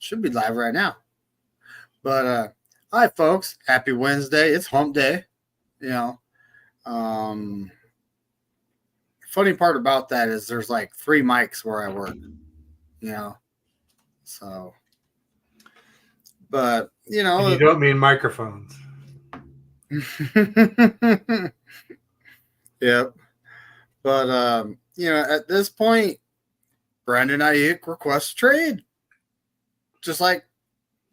Should be live right now. But hi, folks. Happy Wednesday. It's hump day. You know, funny part about that is there's like 3 mics where I work. You know, so. But And you don't mean microphones. Yep. But at this point, Brandon Ayuk requests trade, just like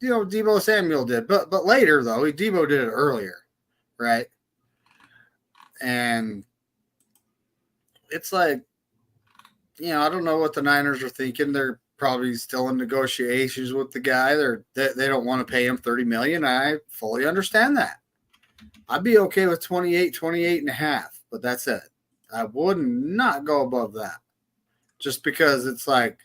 Debo Samuel did. But later though, Debo did it earlier, right? And it's like, I don't know what the Niners are thinking. They're probably still in negotiations with the guy. They don't want to pay him $30 million. I fully understand that. I'd be okay with 28 and a half, but that's it. I would not go above that. Just because it's like,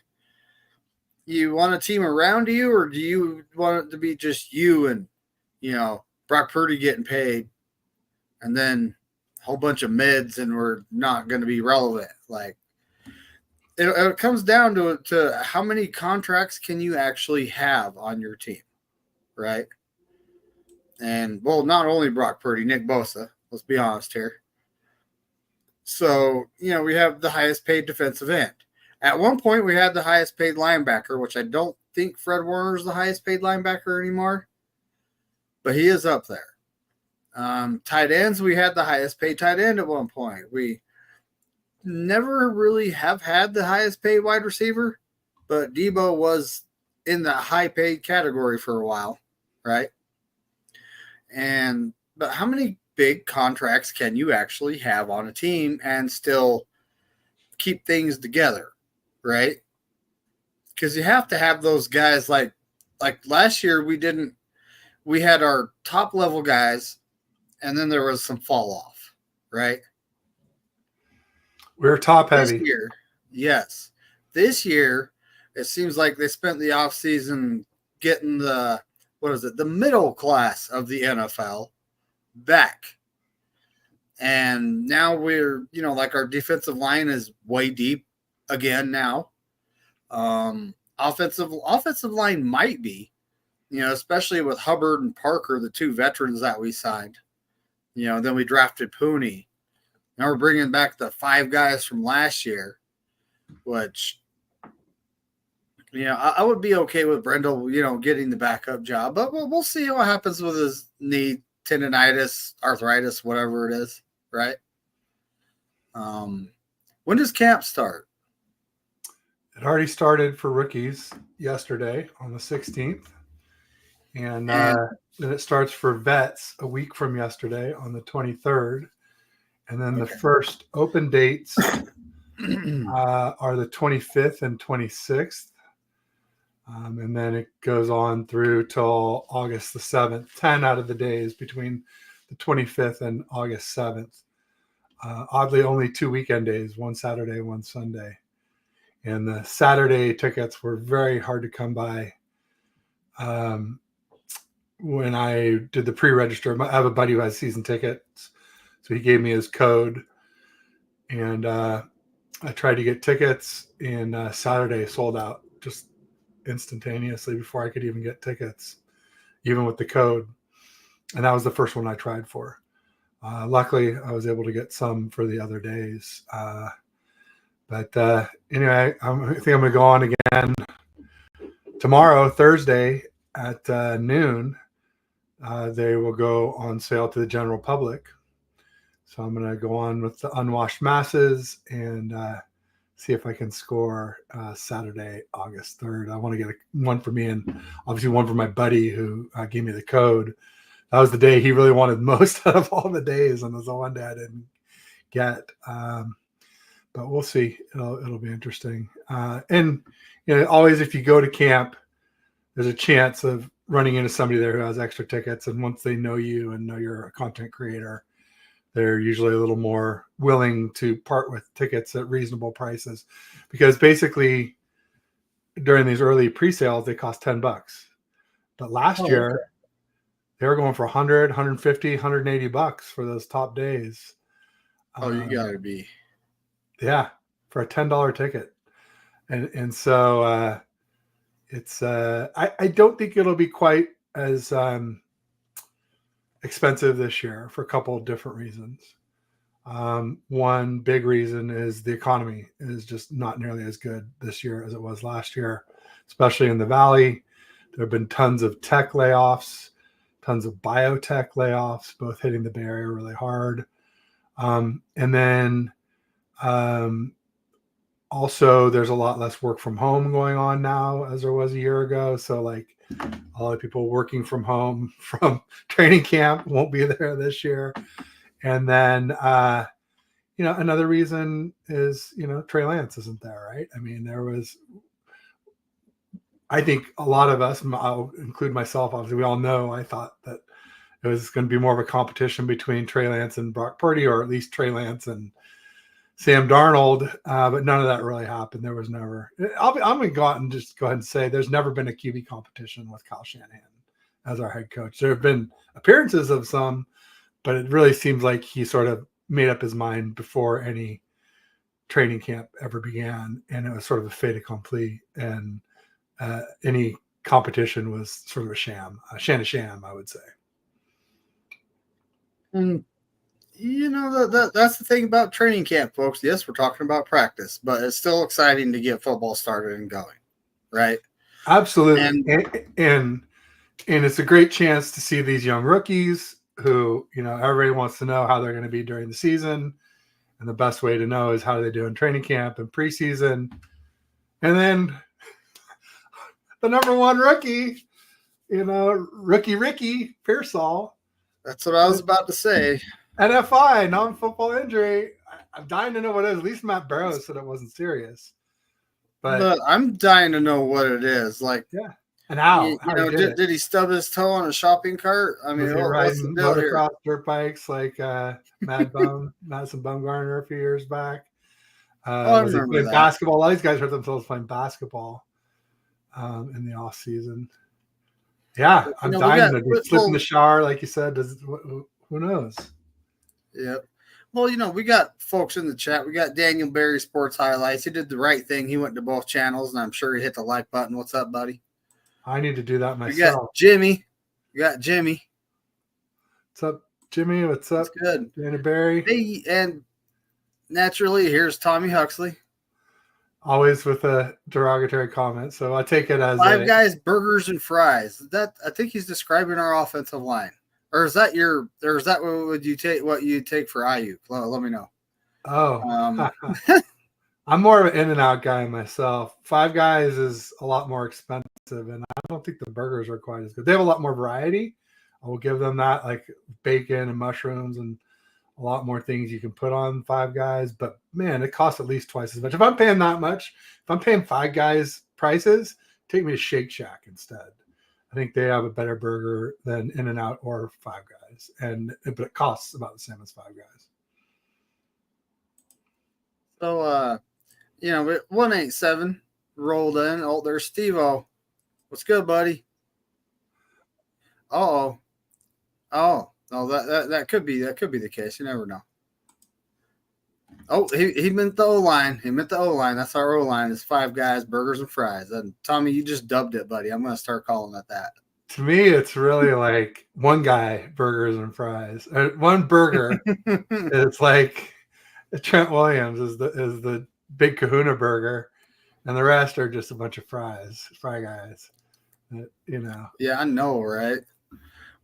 you want a team around you, or do you want it to be just you and, Brock Purdy getting paid and then a whole bunch of mids and we're not going to be relevant? Like, it comes down to how many contracts can you actually have on your team, right? And, well, not only Brock Purdy, Nick Bosa, let's be honest here. So, we have the highest paid defensive end. At one point, we had the highest paid linebacker, which I don't think Fred Warner is the highest paid linebacker anymore, but he is up there. Tight ends, we had the highest paid tight end at one point. We never really have had the highest paid wide receiver, but Debo was in the high paid category for a while, right? But how many big contracts can you actually have on a team and still keep things together, right? Because you have to have those guys like last year we had our top level guys and then there was some fall off, right? We're top heavy. This year, yes. This year, it seems like they spent the offseason getting the middle class of the NFL back. And now we're, like our defensive line is way deep again now. Offensive line might be, especially with Hubbard and Parker, the 2 veterans that we signed. Then we drafted Pooney. Now we're bringing back the 5 guys from last year, which, I would be okay with Brendel, getting the backup job. But we'll see what happens with his knee, tendonitis, arthritis, whatever it is, right? When does camp start? It already started for rookies yesterday on the 16th. And then it starts for vets a week from yesterday on the 23rd. And then the first open dates are the 25th and 26th. And then it goes on through till August the 7th, 10 out of the days between the 25th and August 7th. Oddly, only 2 weekend days, one Saturday, one Sunday. And the Saturday tickets were very hard to come by. When I did the pre-register, I have a buddy who has season tickets. So he gave me his code. And I tried to get tickets, and Saturday sold out just instantaneously before I could even get tickets, even with the code. And that was the first one I tried for. Luckily, I was able to get some for the other days. But anyway, I think I'm going to go on again tomorrow, Thursday at noon. They will go on sale to the general public. So I'm going to go on with the unwashed masses and see if I can score Saturday, August 3rd. I want to get one for me and obviously one for my buddy who gave me the code. That was the day he really wanted most out of all the days, and it was the one day I didn't get. But we'll see. It'll be interesting. And always if you go to camp, there's a chance of running into somebody there who has extra tickets. And once they know you and know you're a content creator, they're usually a little more willing to part with tickets at reasonable prices, because basically during these early pre-sales, they cost $10. But last year they were going for 100, 150, 180 bucks for those top days. Oh, you gotta be. Yeah. For a $10 ticket. And so, it's I don't think it'll be quite as expensive this year for a couple of different reasons. One big reason is the economy is just not nearly as good this year as it was last year, especially in the Valley. There have been tons of tech layoffs, tons of biotech layoffs, both hitting the Bay Area really hard. And then also there's a lot less work from home going on now as there was a year ago. So like a lot of people working from home from training camp won't be there this year. And then, another reason is, Trey Lance isn't there, right? I mean, I think a lot of us, I'll include myself, obviously, we all know, I thought that it was going to be more of a competition between Trey Lance and Brock Purdy, or at least Trey Lance and Sam Darnold, but none of that really happened. There was never. I'm going to go out and just go ahead and say there's never been a QB competition with Kyle Shanahan as our head coach. There have been appearances of some, but it really seems like he sort of made up his mind before any training camp ever began, and it was sort of a fait accompli. And any competition was sort of a sham, I would say. And that's the thing about training camp, folks. Yes, we're talking about practice, but it's still exciting to get football started and going, right? Absolutely. And it's a great chance to see these young rookies who, everybody wants to know how they're going to be during the season. And the best way to know is how they do in training camp and preseason. And then the number one rookie, rookie Ricky Pearsall. That's what I was about to say. NFI, non-football injury. I'm dying to know what it is. At least Matt Barrows said it wasn't serious. But I'm dying to know what it is. Like, yeah. And how? Did he stub his toe on a shopping cart? I mean, what's the deal here? Motocross dirt bikes like Madison Bumgarner a few years back. I remember that. Basketball. A lot of these guys hurt themselves playing basketball in the off season. Yeah, I'm dying to slip in the shower, like you said. Who knows? Yep. Well, we got folks in the chat. We got Daniel Berry Sports Highlights. He did the right thing. He went to both channels, and I'm sure he hit the like button. What's up, buddy? I need to do that myself. We got Jimmy. What's up, Jimmy? What's up? That's good. Daniel Berry. Hey, and naturally, here's Tommy Huxley. Always with a derogatory comment. So I take it as Five Guys, burgers, and fries. I think he's describing our offensive line. Or is that what you take for Ayuk? Let me know. Oh, I'm more of an In-N-Out guy myself. Five Guys is a lot more expensive, and I don't think the burgers are quite as good. They have a lot more variety. I will give them that, like bacon and mushrooms and a lot more things you can put on Five Guys. But man, it costs at least twice as much. If I'm paying that much, if I'm paying Five Guys prices, take me to Shake Shack instead. I think they have a better burger than In-N-Out or Five Guys, but it costs about the same as Five Guys. So, 187 rolled in. Oh, there's Steve-O. What's good, buddy? Oh, that could be the case. You never know. Oh, he meant the O-line. That's our O-line. It's Five Guys, burgers, and fries. And Tommy, you just dubbed it, buddy. I'm going to start calling it that. To me, it's really like one guy, burgers and fries. One burger. It's like Trent Williams is the big Kahuna burger, and the rest are just a bunch of Fry Guys. Yeah, I know, right?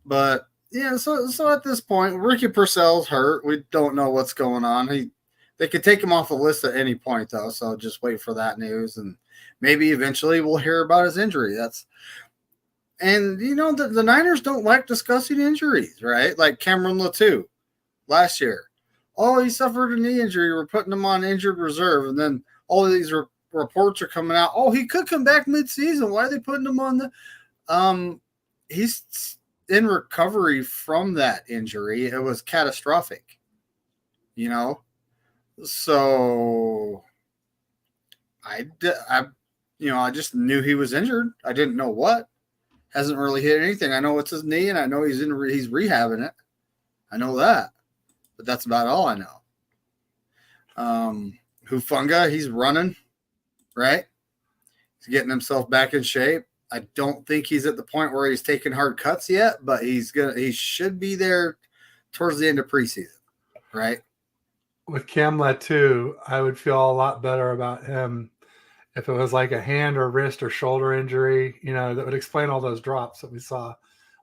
But yeah, so at this point, Ricky Purcell's hurt. We don't know what's going on. They could take him off the list at any point, though. So just wait for that news, and maybe eventually we'll hear about his injury. The Niners don't like discussing injuries, right? Like Cameron Latou last year. Oh, he suffered a knee injury. We're putting him on injured reserve, and then all of these reports are coming out. Oh, he could come back mid-season. Why are they putting him on the? He's in recovery from that injury. It was catastrophic. So I just knew he was injured. I didn't know what. Hasn't really hit anything. I know it's his knee, and I know he's rehabbing it. I know that, but that's about all I know. Hufunga, he's running, right? He's getting himself back in shape. I don't think he's at the point where he's taking hard cuts yet, but he should be there towards the end of preseason, right? With Cam Letu, I would feel a lot better about him if it was like a hand or wrist or shoulder injury, that would explain all those drops that we saw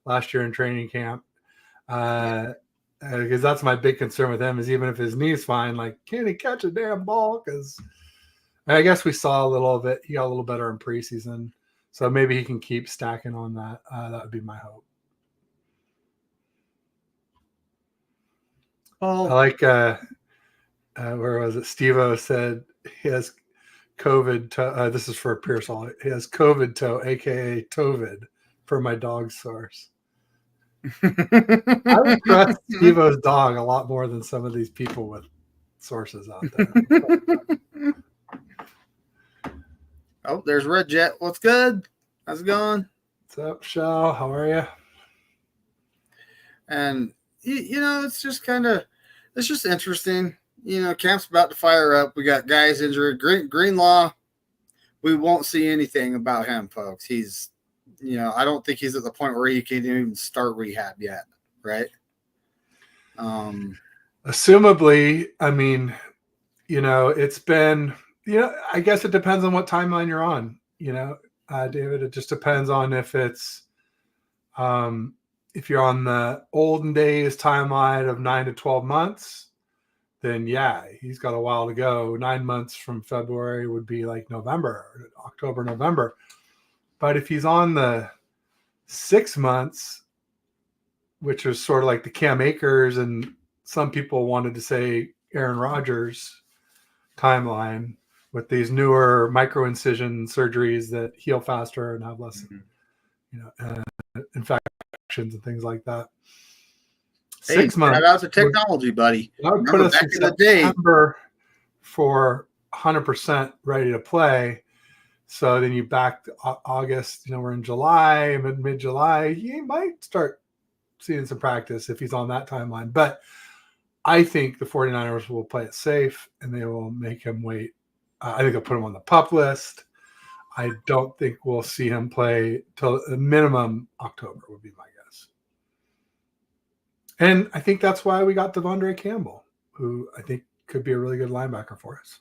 last year in training camp. Because that's my big concern with him is even if his knee's fine, like, can he catch a damn ball? Because I guess we saw a little of it. He got a little better in preseason. So maybe he can keep stacking on that. That would be my hope. Oh, I like, where was it? Steve-O said he has COVID toe. This is for Pearsall. He has COVID toe, a.k.a. Tovid, for my dog source. I would trust Steve-O's dog a lot more than some of these people with sources out there. Oh, there's Red Jet. What's good? How's it going? What's up, Shell? How are you? And, it's just it's just interesting. Camp's about to fire up. We got guys injured. Greenlaw, we won't see anything about him, folks. He's, I don't think he's at the point where he can even start rehab yet, right? Assumably, I mean, it's been, I guess it depends on what timeline you're on, David. It just depends on if it's, if you're on the olden days timeline of 9 to 12 months, then yeah, he's got a while to go. 9 months from February would be like November, October, November. But if he's on the 6 months, which is sort of like the Cam Akers and some people wanted to say Aaron Rodgers timeline with these newer micro incision surgeries that heal faster and have less, infections and things like that. 6 months. Shout out to technology, buddy. That would put us back in the September for 100% ready to play. So then you back to August, we're in July, mid-July. He might start seeing some practice if he's on that timeline. But I think the 49ers will play it safe and they will make him wait. I think they'll put him on the PUP list. I don't think we'll see him play till a minimum October would be my guess. And I think that's why we got Devondre Campbell, who I think could be a really good linebacker for us.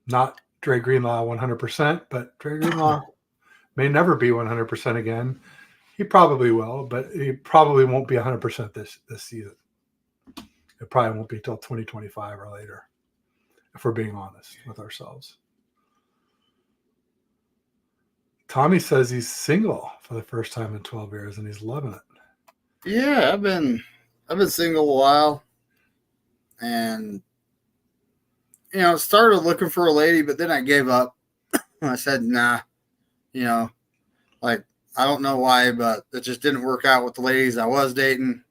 Not Dre Greenlaw 100%, but Dre Greenlaw may never be 100% again. He probably will, but he probably won't be 100% this season. It probably won't be till 2025 or later, if we're being honest with ourselves. Tommy says he's single for the first time in 12 years, and he's loving it. Yeah, I've been single a while, and started looking for a lady, but then I gave up. I said, nah, like, I don't know why, but it just didn't work out with the ladies I was dating.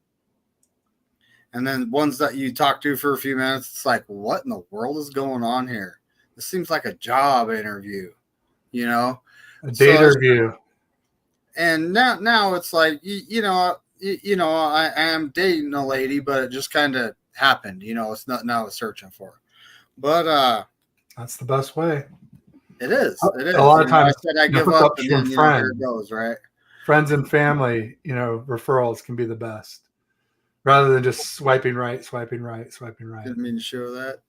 And then ones that you talk to for a few minutes, it's like, what in the world is going on here? This seems like a job interview, a date interview. And now it's like, I am dating a lady, but it just kind of happened. It's nothing I was searching for. But that's the best way. It is. It is. A lot of times, I said I give up, and then here it goes, right? Friends and family, referrals can be the best, rather than just swiping right. Didn't mean to show that.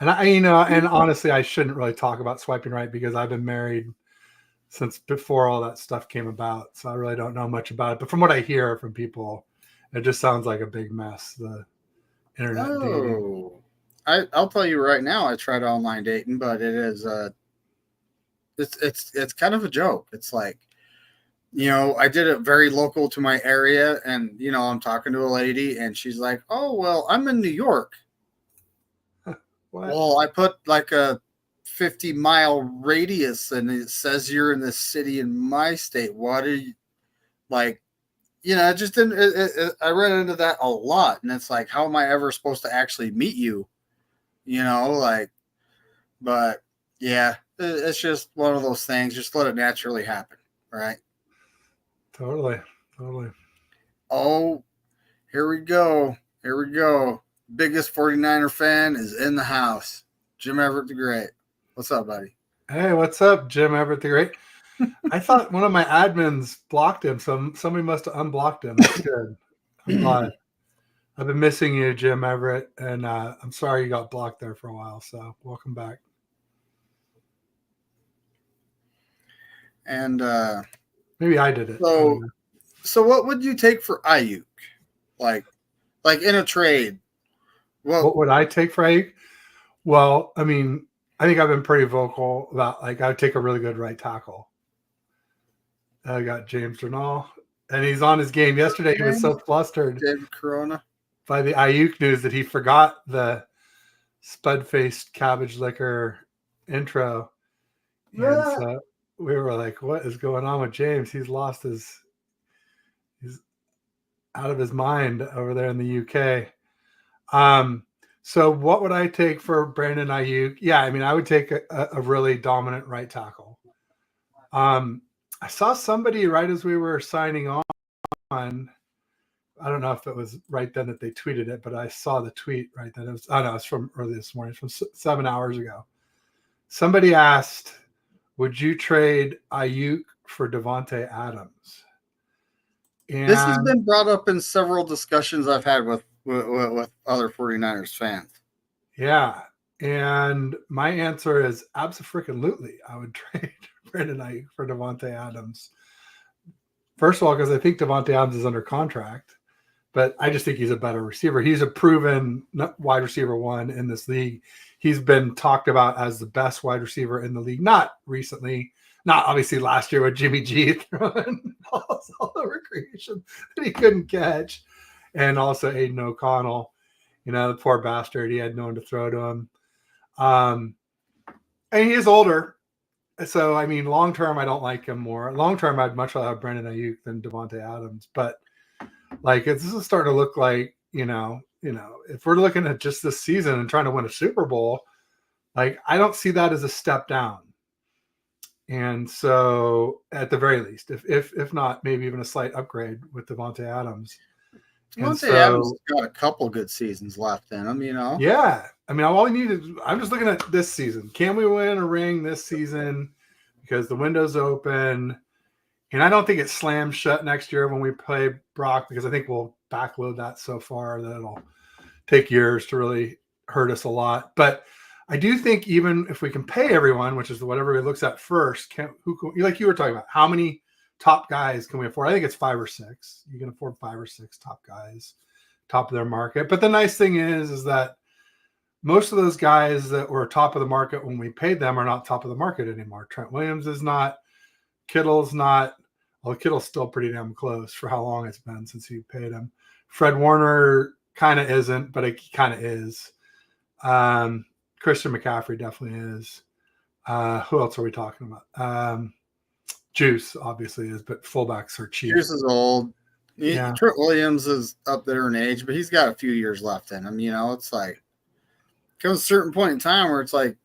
And and honestly, I shouldn't really talk about swiping right because I've been married since before all that stuff came about, so I really don't know much about it. But from what I hear from people, it just sounds like a big mess. The internet dating. I'll tell you right now, I tried online dating, but it is it's kind of a joke. It's like, I did it very local to my area, and I'm talking to a lady, and she's like, "Oh, well, I'm in New York." What? Well, I put like a 50-mile radius, and it says you're in this city in my state. What are you like? It just didn't. I ran into that a lot, and it's like, how am I ever supposed to actually meet you? But yeah, it's just one of those things. Just let it naturally happen, right? Totally. Oh, here we go. Biggest 49er fan is in the house. Jim Everett the Great. What's up, buddy? Hey, what's up, Jim Everett the Great? I thought one of my admins blocked him, so somebody must have unblocked him. That's good. I'm glad. I've been missing you, Jim Everett, and I'm sorry you got blocked there for a while. So welcome back. And maybe I did it. So what would you take for Ayuk? Like in a trade? What would I take for Ayuk? Well, I mean, I think I've been pretty vocal about I would take a really good right tackle. I got James Durnall, and he's on his game yesterday. He was so flustered David Corona by the Ayuk news that he forgot the spud-faced cabbage liquor intro. And so we were like, what is going on with James? He's out of his mind over there in the UK. So what would I take for Brandon Ayuk? Yeah, I mean, I would take a really dominant right tackle. I saw somebody right as we were signing on. I don't know if it was right then that they tweeted it, but I saw the tweet right then. It's from early this morning, from 7 hours ago. Somebody asked, would you trade Ayuk for Devontae Adams? And this has been brought up in several discussions I've had with other 49ers fans. Yeah. And my answer is abso-freaking-lutely. I would trade Brandon Ayuk for Devontae Adams. First of all, because I think Devontae Adams is under contract, but I just think he's a better receiver. He's a proven wide receiver one in this league. He's been talked about as the best wide receiver in the league. Not recently, not obviously last year with Jimmy G throwing balls all over creation that he couldn't catch. And also Aiden O'Connell, the poor bastard. He had no one to throw to him. And he is older. So, I mean, long term, I don't like him more. Long term, I'd much rather have Brandon Ayuk than Devontae Adams. But this is starting to look like, if we're looking at just this season and trying to win a Super Bowl, I don't see that as a step down. And so, at the very least, if not, maybe even a slight upgrade with Devontae Adams. Devontae Adams got a couple good seasons left in him, Yeah. I mean, all I need is I'm just looking at this season. Can we win a ring this season? Because the window's open. And I don't think it slams shut next year when we play Brock, because I think we'll backload that so far that it'll take years to really hurt us a lot. But I do think even if we can pay everyone, which is what everybody looks at first, like you were talking about, how many top guys can we afford? I think it's 5 or 6. You can afford 5 or 6 top guys, top of their market. But the nice thing is that most of those guys that were top of the market when we paid them are not top of the market anymore. Trent Williams is not. Kittle's not. Well, Kittle's still pretty damn close for how long it's been since you paid him. Fred Warner kind of isn't, but he kind of is. Christian McCaffrey definitely is. Who else are we talking about? Juice obviously is, but fullbacks are cheap. Juice is old. Trent Williams is up there in age, but he's got a few years left in him. It's like comes a certain point in time where it's like,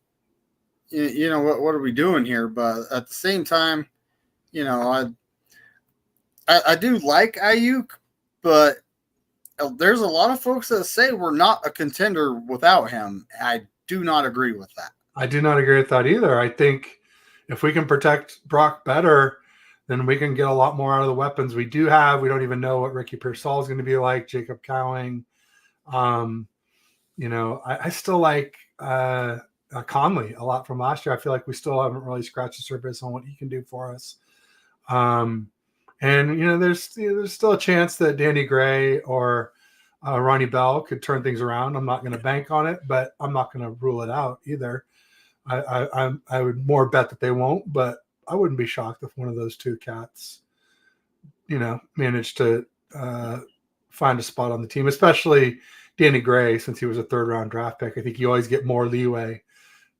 what are we doing here? But at the same time, I do like Ayuk, but there's a lot of folks that say we're not a contender without him. I do not agree with that. I do not agree with that either. I think if we can protect Brock better, then we can get a lot more out of the weapons we do have. We don't even know what Ricky Pearsall is going to be like, Jacob Cowing. I still like Conley a lot from last year. I feel like we still haven't really scratched the surface on what he can do for us. There's still a chance that Danny Gray or Ronnie Bell could turn things around. I'm not going to bank on it, but I'm not going to rule it out either. I would more bet that they won't, but I wouldn't be shocked if one of those two cats, managed to find a spot on the team, especially Danny Gray, since he was a 3rd-round draft pick. I think you always get more leeway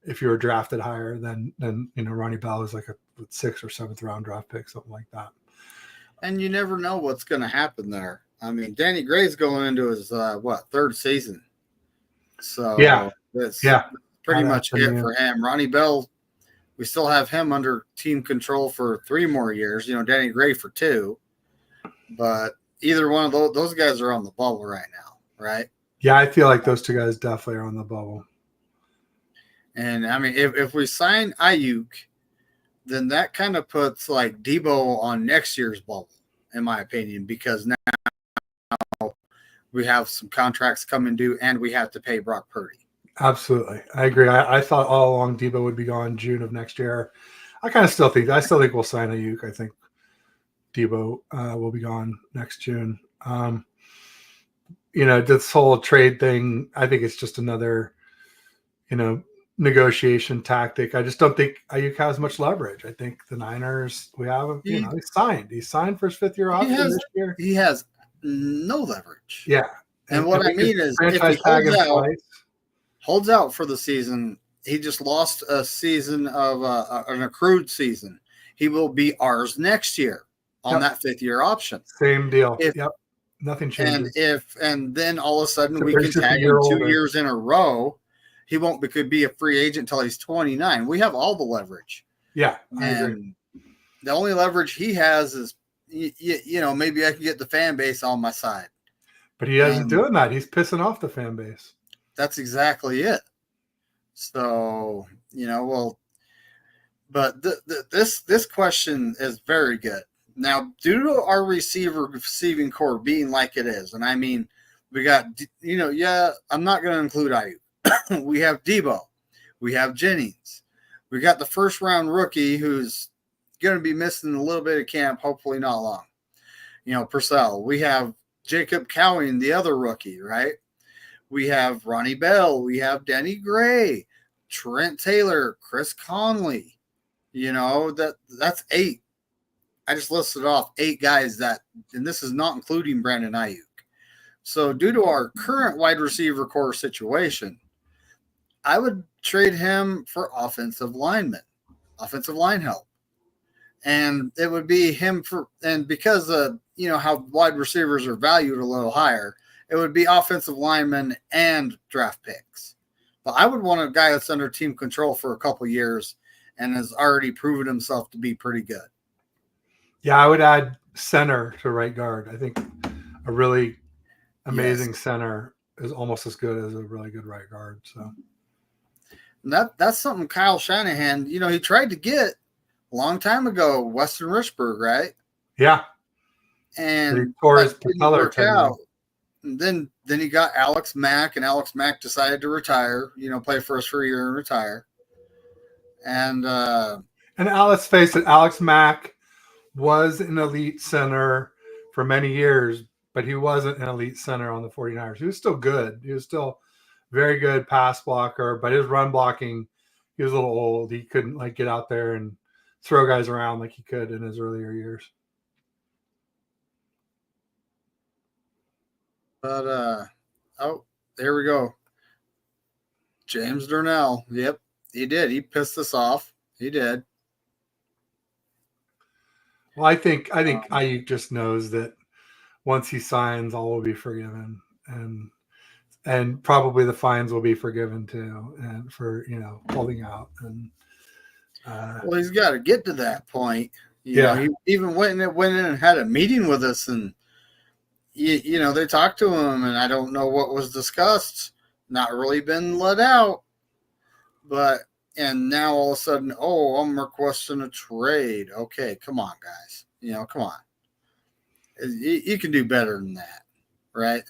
if you were drafted higher than Ronnie Bell is like a 6th or 7th round draft pick, something like that. And you never know what's going to happen there. I mean, Danny Gray's going into his 3rd season, so that's pretty much it for him. Ronnie Bell, we still have him under team control for 3 more years. Danny Gray for 2, but either one of those guys are on the bubble right now, right? Yeah, I feel like those 2 guys definitely are on the bubble. And I mean, if we sign Ayuk, then that kind of puts like Debo on next year's bubble, in my opinion, because now we have some contracts coming due and we have to pay Brock Purdy. Absolutely. I agree. I thought all along Debo would be gone June of next year. I still think we'll sign Ayuk. I think Debo will be gone next June. This whole trade thing, I think it's just another, negotiation tactic. I just don't think Ayuk has much leverage. I think the Niners, we have, he's signed. He's signed for his 5th-year option this year. He has no leverage. Yeah. And what I mean is, if he holds out for the season, he just lost a season of an accrued season. He will be ours next year on that 5th-year option. Same deal. Nothing changes. And then all of a sudden we can tag him 2 years in a row. He could be a free agent until he's 29. We have all the leverage. Yeah, I agree. The only leverage he has is, maybe I can get the fan base on my side. But he isn't doing that. He's pissing off the fan base. That's exactly it. So, but this question is very good. Now, due to our receiving core being like it is, and I mean, we got, I'm not going to include Ayuk. We have Debo. We have Jennings. We got the first-round rookie who's going to be missing a little bit of camp, hopefully not long. Purcell. We have Jacob Cowing, the other rookie, right? We have Ronnie Bell. We have Denny Gray, Trent Taylor, Chris Conley. That's 8. I just listed off 8 guys and this is not including Brandon Ayuk. So due to our current wide receiver core situation, I would trade him for offensive line help. And it would be him because how wide receivers are valued a little higher, it would be offensive linemen and draft picks. But I would want a guy that's under team control for a couple years and has already proven himself to be pretty good. Yeah, I would add center to right guard. I think a really amazing center is almost as good as a really good right guard. So that's something Kyle Shanahan, he tried to get a long time ago, Weston Richburg, right? Yeah. And he tore his propeller out. And then he got Alex Mack, and Alex Mack decided to retire, play for us for a year and retire. And let's face it, Alex Mack was an elite center for many years, but he wasn't an elite center on the 49ers. He was still good. He was still very good pass blocker, but his run blocking, he was a little old. He couldn't get out there and throw guys around like he could in his earlier years. But there we go. James Darnell. Yep, he did. He pissed us off. He did. Well, I think Ayuk just knows that once he signs, all will be forgiven, and probably the fines will be forgiven too, and for holding out. And well, he's got to get to that point. You know, he even went in and had a meeting with us, and they talked to him, and I don't know what was discussed. Not really been let out, and now all of a sudden, I'm requesting a trade. Okay, come on, guys. Come on. You can do better than that, right?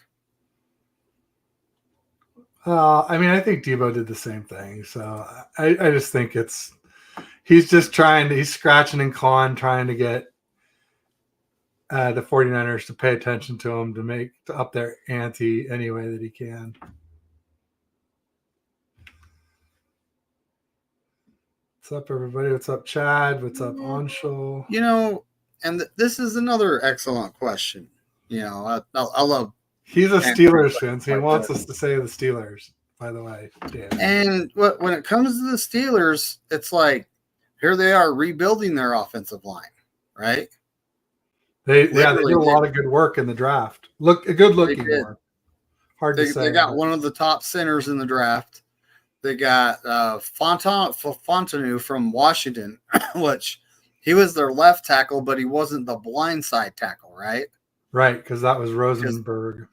I think Debo did the same thing. So I just think he's just he's scratching and clawing, trying to get the 49ers to pay attention to him, to up their ante any way that he can. What's up, everybody? What's up, Chad? What's up, Anshul? And this is another excellent question. I love. He's a Steelers fan, so he wants us to say the Steelers, by the way. Dan. And when it comes to the Steelers, it's like, here they are rebuilding their offensive line, right? They did a lot of good work in the draft. Good looking work. Hard to say. They got one of the top centers in the draft. They got Fontenot from Washington, which he was their left tackle, but he wasn't the blindside tackle, right? Right, because that was Rosenberg.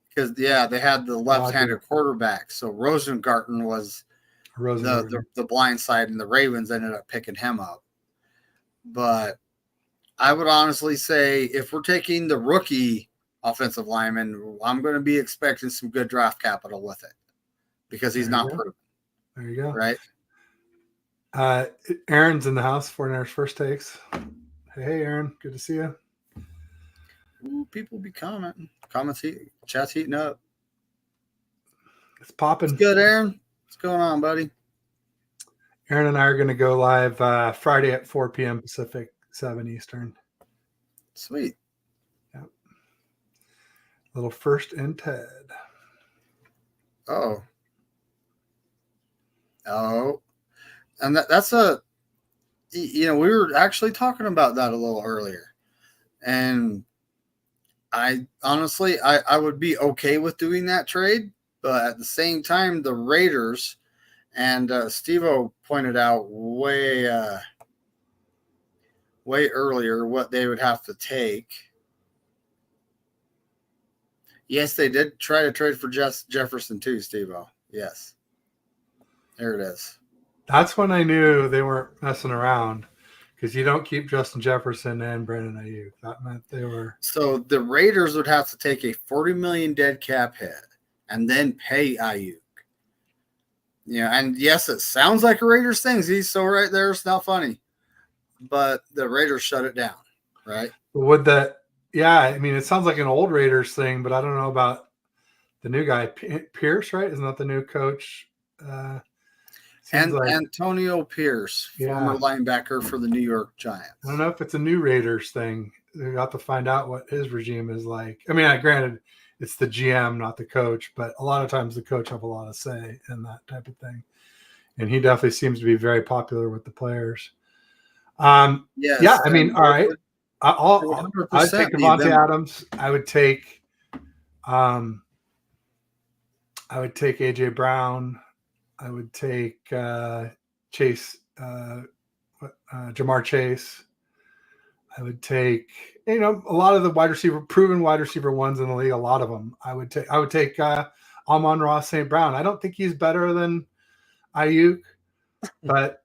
Because they had the left-handed quarterback. So Rosengarten was the blind side, and the Ravens ended up picking him up. But I would honestly say if we're taking the rookie offensive lineman, I'm going to be expecting some good draft capital with it because he's not proven. There you go. Right. Aaron's in the house for our first takes. Hey, Aaron, good to see you. Ooh, people be commenting. Chat's heating up. It's popping. It's good, Aaron. What's going on, buddy? Aaron and I are going to go live Friday at 4 p.m. Pacific, 7 Eastern. Sweet. Yep. Little first and Ted. Oh. And that's we were actually talking about that a little earlier. And I honestly, I would be okay with doing that trade. But at the same time, the Raiders, and Steve-O pointed out way earlier what they would have to take. Yes, they did try to trade for Jefferson too, Steve-O. Yes. There it is. That's when I knew they weren't messing around, because you don't keep Justin Jefferson and Brandon Ayuk. That meant they were. So the Raiders would have to take a $40 million dead cap hit and then pay Ayuk. And yes, it sounds like a Raiders thing. He's so right there, it's not funny. But the Raiders shut it down, right? Would that? Yeah, I mean, it sounds like an old Raiders thing, but I don't know about the new guy, Pierce, right? Isn't that the new coach? Antonio Pierce, former linebacker for the New York Giants. I don't know if it's a new Raiders thing. We got to find out what his regime is like. I mean, granted, it's the GM, not the coach, but a lot of times the coach have a lot of say in that type of thing. And he definitely seems to be very popular with the players. Yes, yeah, I mean, all right. I'd take Devontae Adams. I would take AJ Brown. I would take Chase, Jamar Chase. I would take, a lot of the proven wide receiver ones in the league. A lot of them. I would take Amon-Ra St. Brown. I don't think he's better than Ayuk, but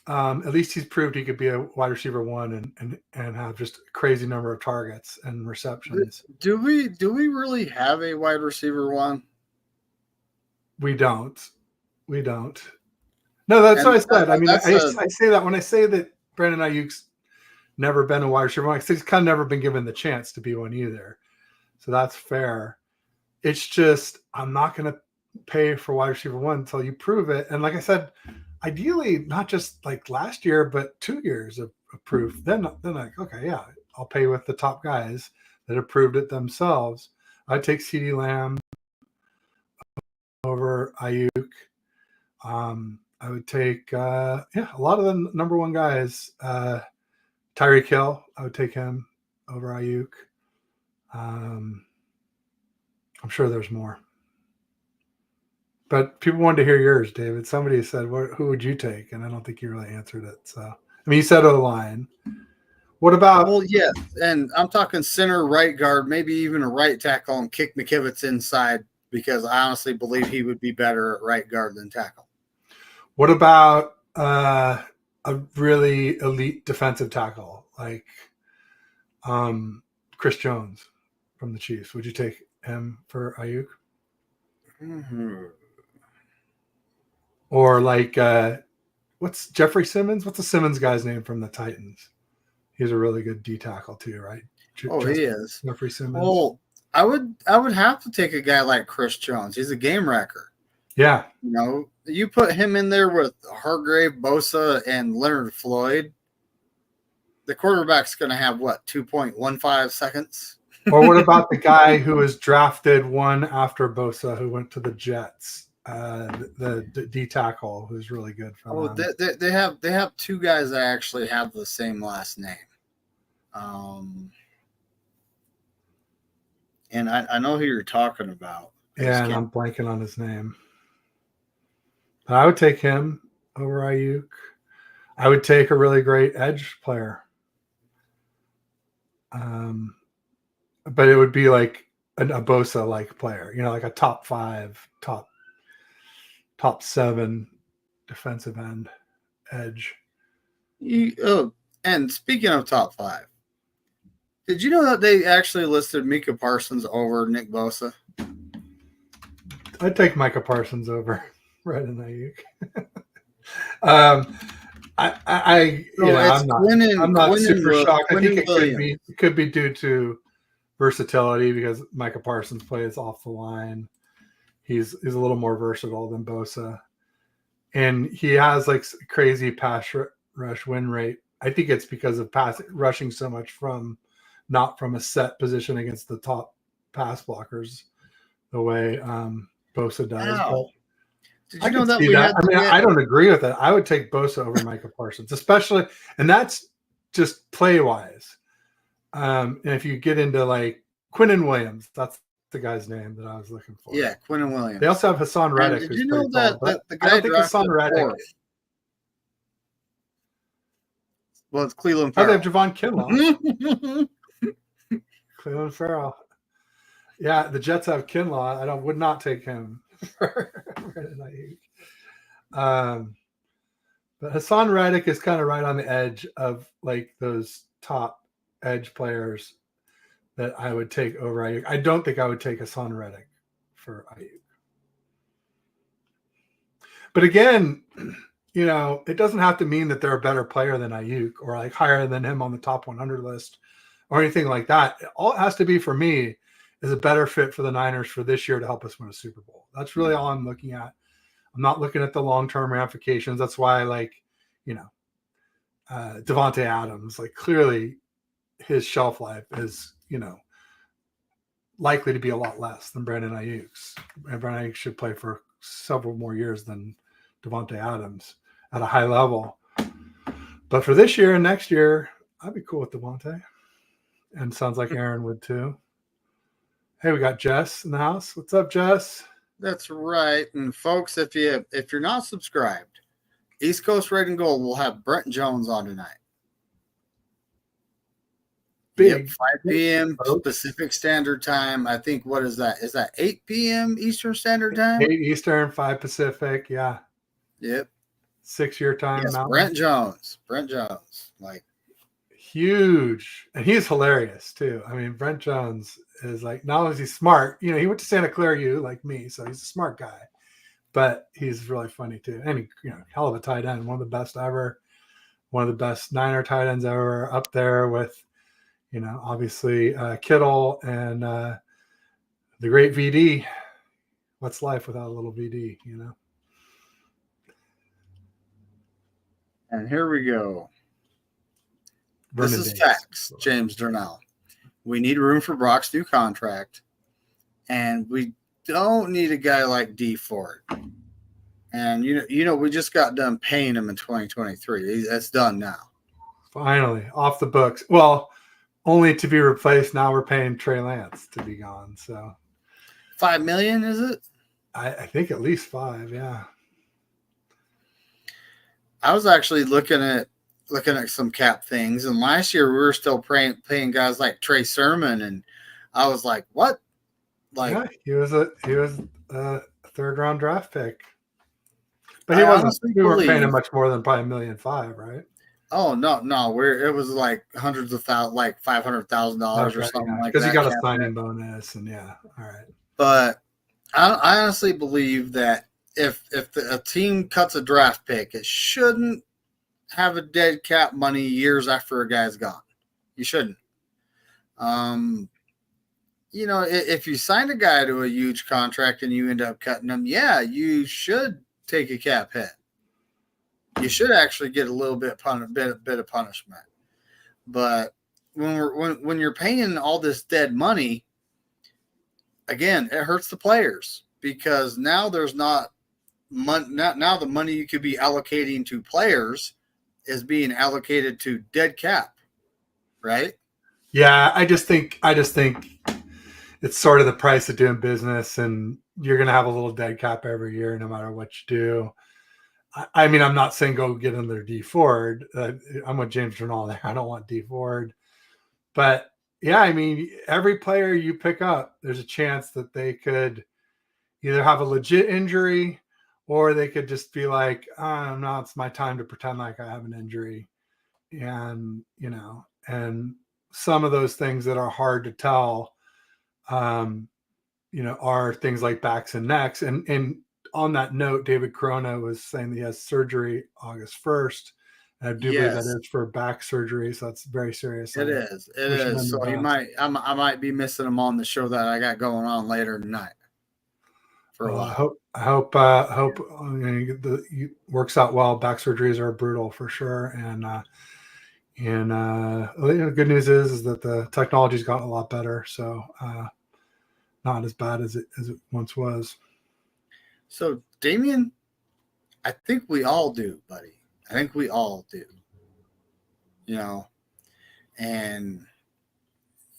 at least he's proved he could be a wide receiver one and have just a crazy number of targets and receptions. Do we really have a wide receiver one? We don't. No, that's what I said. I mean, I say that when I say that Brandon Ayuk's never been a wide receiver one, he's kind of never been given the chance to be one either. So that's fair. It's just I'm not going to pay for wide receiver one until you prove it. And like I said, ideally, not just like last year, but 2 years of proof. Then like, okay, yeah, I'll pay with the top guys that have proved it themselves. I'd take CeeDee Lamb over Ayuk. I would take a lot of the number one guys. Tyreek Hill, I would take him over Ayuk. I'm sure there's more. But people wanted to hear yours, David. Somebody said, who would you take? And I don't think you really answered it. So, I mean, you said O-line. What about? Well, yes, and I'm talking center, right guard, maybe even a right tackle, and kick McKivitz inside, because I honestly believe he would be better at right guard than tackle. What about a really elite defensive tackle like Chris Jones from the Chiefs? Would you take him for Ayuk? Mm-hmm. Or like what's Jeffrey Simmons? What's the Simmons guy's name from the Titans? He's a really good D tackle too, right? He is. Jeffrey Simmons. Well, I would have to take a guy like Chris Jones. He's a game wrecker. Yeah. You put him in there with Hargrave, Bosa, and Leonard Floyd, the quarterback's going to have, 2.15 seconds? Or what about the guy who was drafted one after Bosa, who went to the Jets, the D tackle, who's really good for them? They have two guys that actually have the same last name. And I know who you're talking about. Yeah, and I'm blanking on his name. But I would take him over Ayuk. I would take a really great edge player. But it would be like a Bosa-like player, like a top 5, top 7 defensive end edge. And speaking of top 5, did you know that they actually listed Micah Parsons over Nick Bosa? I'd take Micah Parsons over Brandon Ayuk. I'm not super shocked. I think it could be due to versatility because Micah Parsons plays off the line. He's a little more versatile than Bosa, and he has like crazy pass rush win rate. I think it's because of rushing so much from not from a set position against the top pass blockers, the way Bosa does. Wow. Did you know that we had? I mean, I don't agree with it. I would take Bosa over Micah Parsons, especially, and that's just play wise. And if you get into like Quinnen Williams, that's the guy's name that I was looking for. Yeah, Quinnen Williams. They also have Hassan Reddick. Did you know that the guy I don't think Hassan Reddick? Well, it's Cleveland Farrell. Oh, they have Javon Kinlaw. Cleveland Farrell. Yeah, the Jets have Kinlaw. I would not take him. But Hassan Reddick is kind of right on the edge of like those top edge players that I would take over Ayuk. I don't think I would take Hassan Reddick for Ayuk. But again, you know, it doesn't have to mean that they're a better player than Ayuk or like higher than him on the top 100 list or anything like that. All it has to be for me is a better fit for the Niners for this year to help us win a Super Bowl. That's really all I'm looking at. I'm not looking at the long-term ramifications. That's why, like, you know, Devontae Adams, like clearly his shelf life is, you know, likely to be a lot less than Brandon Ayuk's. And Brandon Ayuk should play for several more years than Devontae Adams at a high level. But for this year and next year, I'd be cool with Devontae. And sounds like Aaron would too. Hey, we got Jess in the house. What's up, Jess? That's right. And folks, if you're not subscribed, East Coast Red and Gold will have Brent Jones on tonight. Big 5 p.m. Pacific Standard Time. I think, what is that? Is that 8 p.m. Eastern Standard Time? 8 Eastern, 5 Pacific. Yeah. Yep. 6 year time. Yes, Brent Jones. Like, huge. And he's hilarious too. I mean, Brent Jones is like, not only is he smart, you know, he went to Santa Clara U like me, so he's a smart guy, but he's really funny too. And he, you know, hell of a tight end, one of the best ever, one of the best Niner tight ends ever, up there with, you know, obviously Kittle and the great VD. What's life without a little VD, you know? And here we go. This is text, James Durnell. We need room for Brock's new contract, and we don't need a guy like D Ford. And you know, we just got done paying him in 2023. That's done now. Finally, off the books. Well, only to be replaced. Now we're paying Trey Lance to be gone. So $5 million, is it? I think at least 5. Yeah. I was actually looking at some cap things, and last year we were still paying guys like Trey Sermon, and I was like, what? Like, yeah, he was a 3rd round draft pick, but he wasn't. We weren't paying him much more than probably $1.5 million, right? Oh no, it was like hundreds of thousands, like $500,000 or something like that. Because he got a signing bonus, and yeah, all right. But I honestly believe that if a team cuts a draft pick, it shouldn't have a dead cap money years after a guy's gone. You shouldn't. You know, if you sign a guy to a huge contract and you end up cutting him, yeah, you should take a cap hit. You should actually get a little bit of punishment. But when you're paying all this dead money, again, it hurts the players because now there's not money. Now the money you could be allocating to players is being allocated to dead cap, right? Yeah, I just think it's sort of the price of doing business, and you're going to have a little dead cap every year, no matter what you do. I mean, I'm not saying go get another D Ford. I'm with James Durnall there. I don't want D Ford, but yeah, I mean, every player you pick up, there's a chance that they could either have a legit injury or they could just be like, no, it's my time to pretend like I have an injury. And, and some of those things that are hard to tell, are things like backs and necks. And on that note, David Corona was saying that he has surgery August 1st. And I do believe that Yes, is for back surgery. So that's very serious. it is. It Wish him is. the So he best. I might be missing him on the show that I got going on later tonight for a Well, while. I hope works out well. Back surgeries are brutal for sure. The good news is that the technology's gotten a lot better. So, not as bad as it once was. So, Damien, I think we all do, buddy. I think we all do. And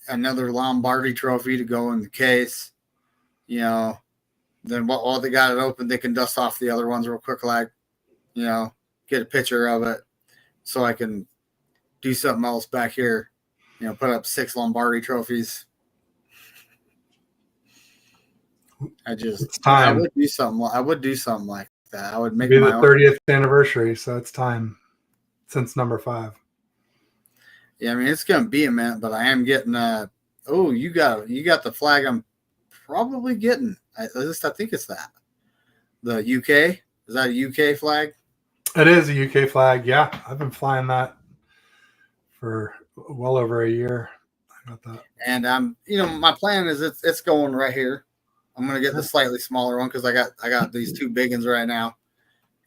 another Lombardi trophy to go in the case. Then while they got it open, they can dust off the other ones real quick, like, get a picture of it so I can do something else back here. Put up 6 Lombardi trophies. It's time. I would do something. I would do something like that. I would make It'll be my the own 30th anniversary, so it's time since number 5. Yeah, I mean it's gonna be a minute, but I am getting you got the flag I'm probably getting. At least I think it's that. The UK? Is that a UK flag? It is a UK flag. Yeah, I've been flying that for well over a year. I got that. And my plan is it's going right here. I'm gonna get the slightly smaller one because I got these 2 big ones right now.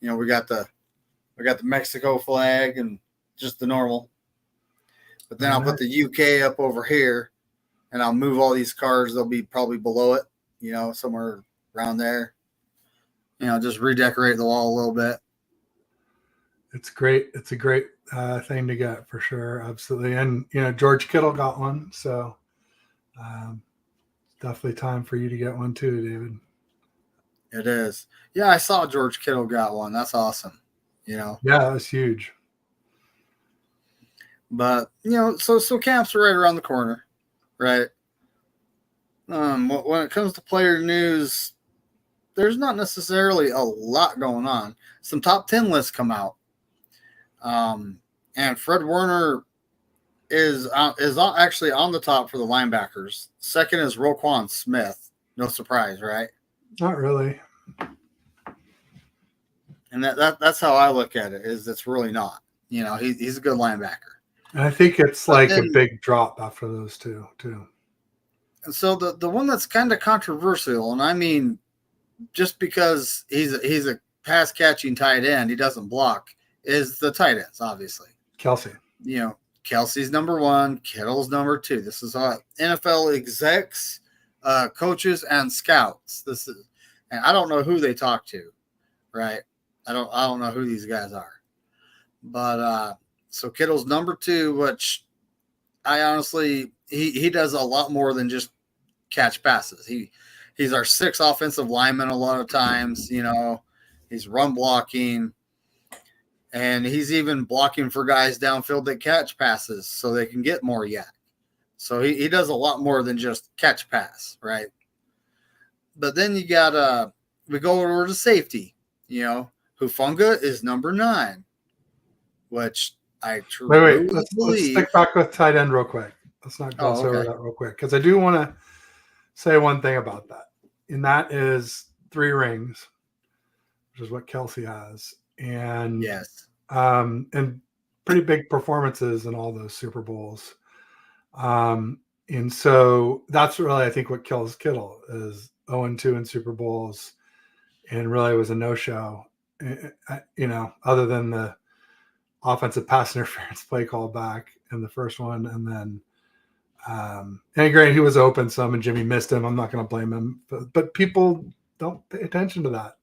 We got the Mexico flag and just the normal. But then I'll put the UK up over here, and I'll move all these cars. They'll be probably below it, somewhere around there. Just redecorate the wall a little bit. It's great. It's a great thing to get for sure. Absolutely. And, George Kittle got one. So definitely time for you to get one too, David. It is. Yeah, I saw George Kittle got one. That's awesome. Yeah, that was huge. But, so camps are right around the corner, right? When it comes to player news, there's not necessarily a lot going on. Some top 10 lists come out. And Fred Warner is actually on the top for the linebackers. Second is Roquan Smith. No surprise, right? Not really. And that's how I look at it. It's really not. He's a good linebacker. And I think it's a big drop after those 2 too. And so the one that's kind of controversial, and I mean, just because he's a pass catching tight end, he doesn't block, is the tight ends, obviously. Kelsey. Kelsey's number 1, Kittle's number 2. This is how NFL execs, coaches, and scouts. And I don't know who they talk to, right? I don't know who these guys are. But so Kittle's number 2, which I honestly he does a lot more than just catch passes. He's our 6th offensive lineman a lot of times. He's run blocking. And he's even blocking for guys downfield that catch passes so they can get more yak. So he does a lot more than just catch pass, right? But then you got we go over to safety. Hufanga is number 9, which I truly let's believe. stick back with tight end real quick. Let's not gloss over that real quick, because I do want to say one thing about that, and that is 3 rings, which is what Kelsey has. And yes, and pretty big performances in all those Super Bowls. And so that's really, I think, what kills Kittle is 0-2 in Super Bowls, and really was a no-show. Other than the offensive pass interference play call back in the first one, and then and granted, he was open some, and Jimmy missed him. I'm not going to blame him, but people don't pay attention to that.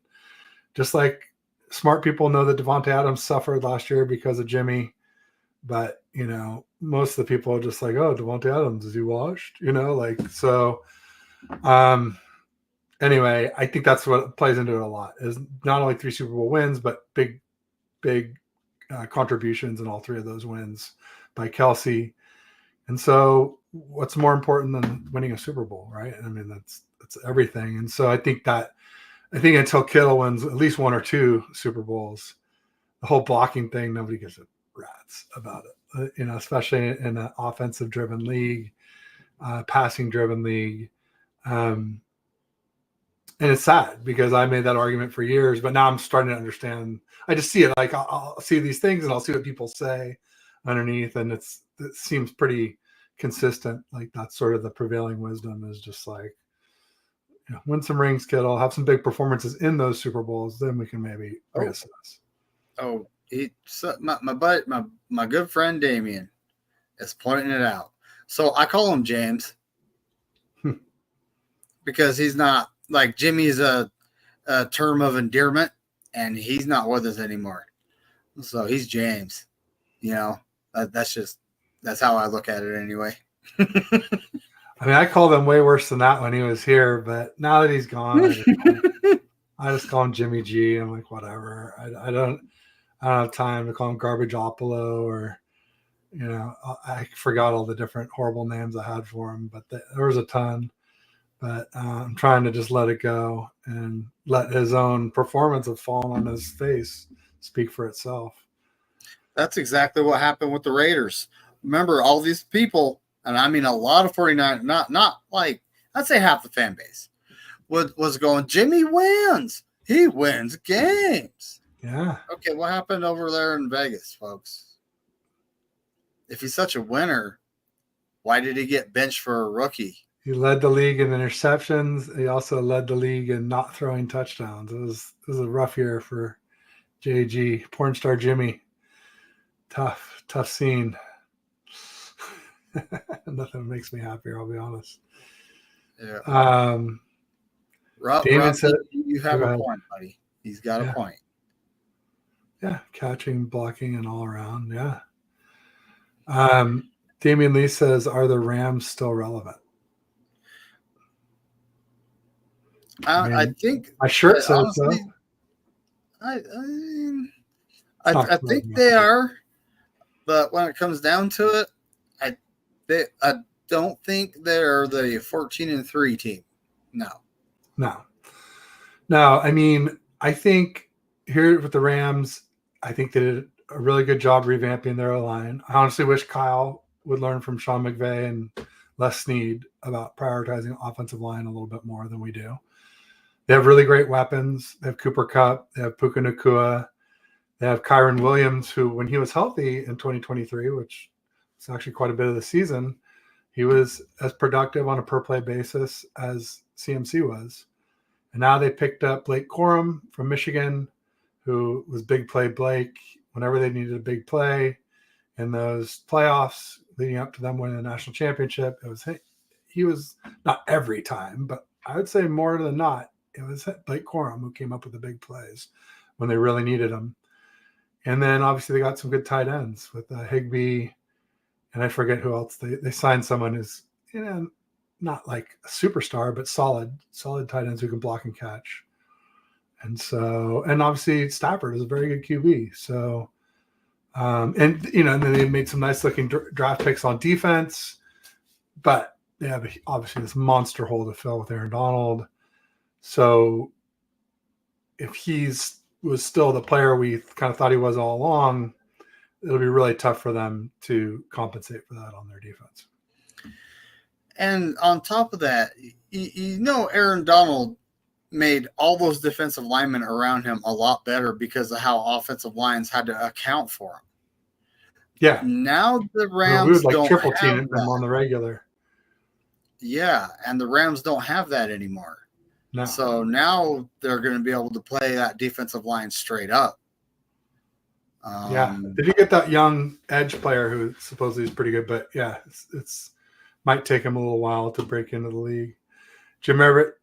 Just like smart people know that Devontae Adams suffered last year because of Jimmy, but most of the people are just like, "Oh, Devontae Adams, is he washed?" So. Anyway, I think that's what plays into it a lot. Is not only 3 Super Bowl wins, but big contributions in all 3 of those wins by Kelsey. And so, what's more important than winning a Super Bowl, right? I mean, that's everything. And so, I think that I think until Kittle wins at least 1 or 2 Super Bowls, the whole blocking thing, nobody gives a rat's about it. Especially in an offensive-driven league, passing-driven league. And it's sad because I made that argument for years, but now I'm starting to understand. I just see it like I'll see these things and I'll see what people say underneath, and it seems pretty consistent. Like that's sort of the prevailing wisdom is just like, win some rings, Kittle, have some big performances in those Super Bowls, then we can maybe reassess. My good friend Damien is pointing it out. So I call him James because he's not like Jimmy's a term of endearment, and he's not with us anymore. So he's James. That's how I look at it anyway. I mean, I called him way worse than that when he was here, but now that he's gone, I just call him Jimmy G. I'm like, whatever. I don't have time to call him Garbage Opolo or, I forgot all the different horrible names I had for him, but there was a ton. But I'm trying to just let it go and let his own performance have fallen on his face speak for itself. That's exactly what happened with the Raiders. Remember, all these people, and I mean a lot of 49, not like, I'd say half the fan base, was going, Jimmy wins. He wins games. Yeah. Okay, what happened over there in Vegas, folks? If he's such a winner, why did he get benched for a rookie? He led the league in interceptions. He also led the league in not throwing touchdowns. It was a rough year for JG, porn star Jimmy. Tough scene. Nothing makes me happier, I'll be honest. Yeah. Damon said, you have a point, buddy. He's got a point. Yeah, catching, blocking, and all around. Yeah. Damian Lee says, are the Rams still relevant? I think my shirt says honestly, so. I think they are, but when it comes down to it, I don't think they're the 14-3 team. No. I mean, I think here with the Rams, I think they did a really good job revamping their line. I honestly wish Kyle would learn from Sean McVay and Les Snead about prioritizing offensive line a little bit more than we do. They have really great weapons. They have Cooper Kupp. They have Puka Nacua. They have Kyron Williams, who, when he was healthy in 2023, which is actually quite a bit of the season, he was as productive on a per-play basis as CMC was. And now they picked up Blake Corum from Michigan, who was big play Blake whenever they needed a big play in those playoffs leading up to them winning the national championship. He was not every time, but I would say more than not, it was Blake Corum who came up with the big plays when they really needed them. And then obviously they got some good tight ends with Higbee, and I forget who else. They signed someone who's not like a superstar, but solid tight ends who can block and catch. And obviously Stafford is a very good QB. So, and then they made some nice looking draft picks on defense, but they have obviously this monster hole to fill with Aaron Donald. So if was still the player we kind of thought he was all along, it'll be really tough for them to compensate for that on their defense. And on top of that, Aaron Donald made all those defensive linemen around him a lot better because of how offensive lines had to account for him. Yeah. Now the Rams we would don't triple have team that. them on the regular. Yeah, and the Rams don't have that anymore. No. So now they're going to be able to play that defensive line straight up. Did you get that young edge player who supposedly is pretty good? But yeah, it's might take him a little while to break into the league. Jim Everett,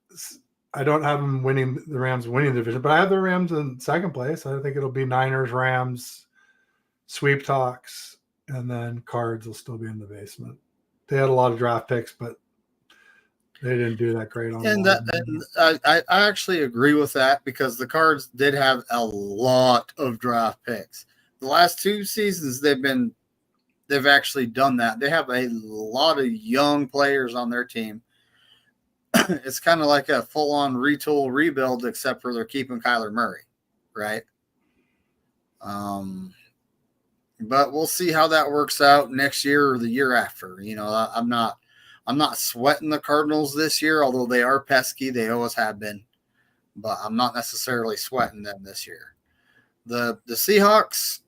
I don't have him the Rams winning the division, but I have the Rams in second place. I think it'll be Niners, Rams, sweep talks, and then Cards will still be in the basement. They had a lot of draft picks, but they didn't do that great on. And I actually agree with that because the Cards did have a lot of draft picks. The last 2 seasons they've actually done that. They have a lot of young players on their team. it's kind of like a full-on retool rebuild, except for they're keeping Kyler Murray, right? But we'll see how that works out next year or the year after. I'm not sweating the Cardinals this year, although they are pesky. They always have been, but I'm not necessarily sweating them this year. The Seahawks,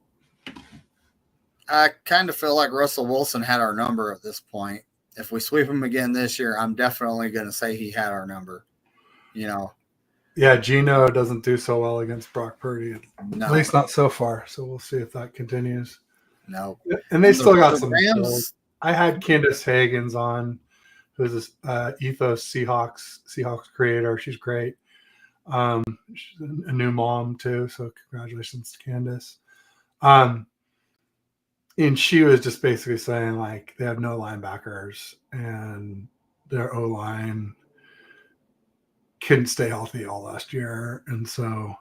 I kind of feel like Russell Wilson had our number at this point. If we sweep him again this year, I'm definitely going to say he had our number. Yeah, Geno doesn't do so well against Brock Purdy, No. At least not so far. So we'll see if that continues. No. And they still got some. Rams. I had Candace Hagens on, who's this Ethos Seahawks creator. She's great. She's a new mom too, so congratulations to Candace. And she was just basically saying like they have no linebackers and their O-line couldn't stay healthy all last year, and so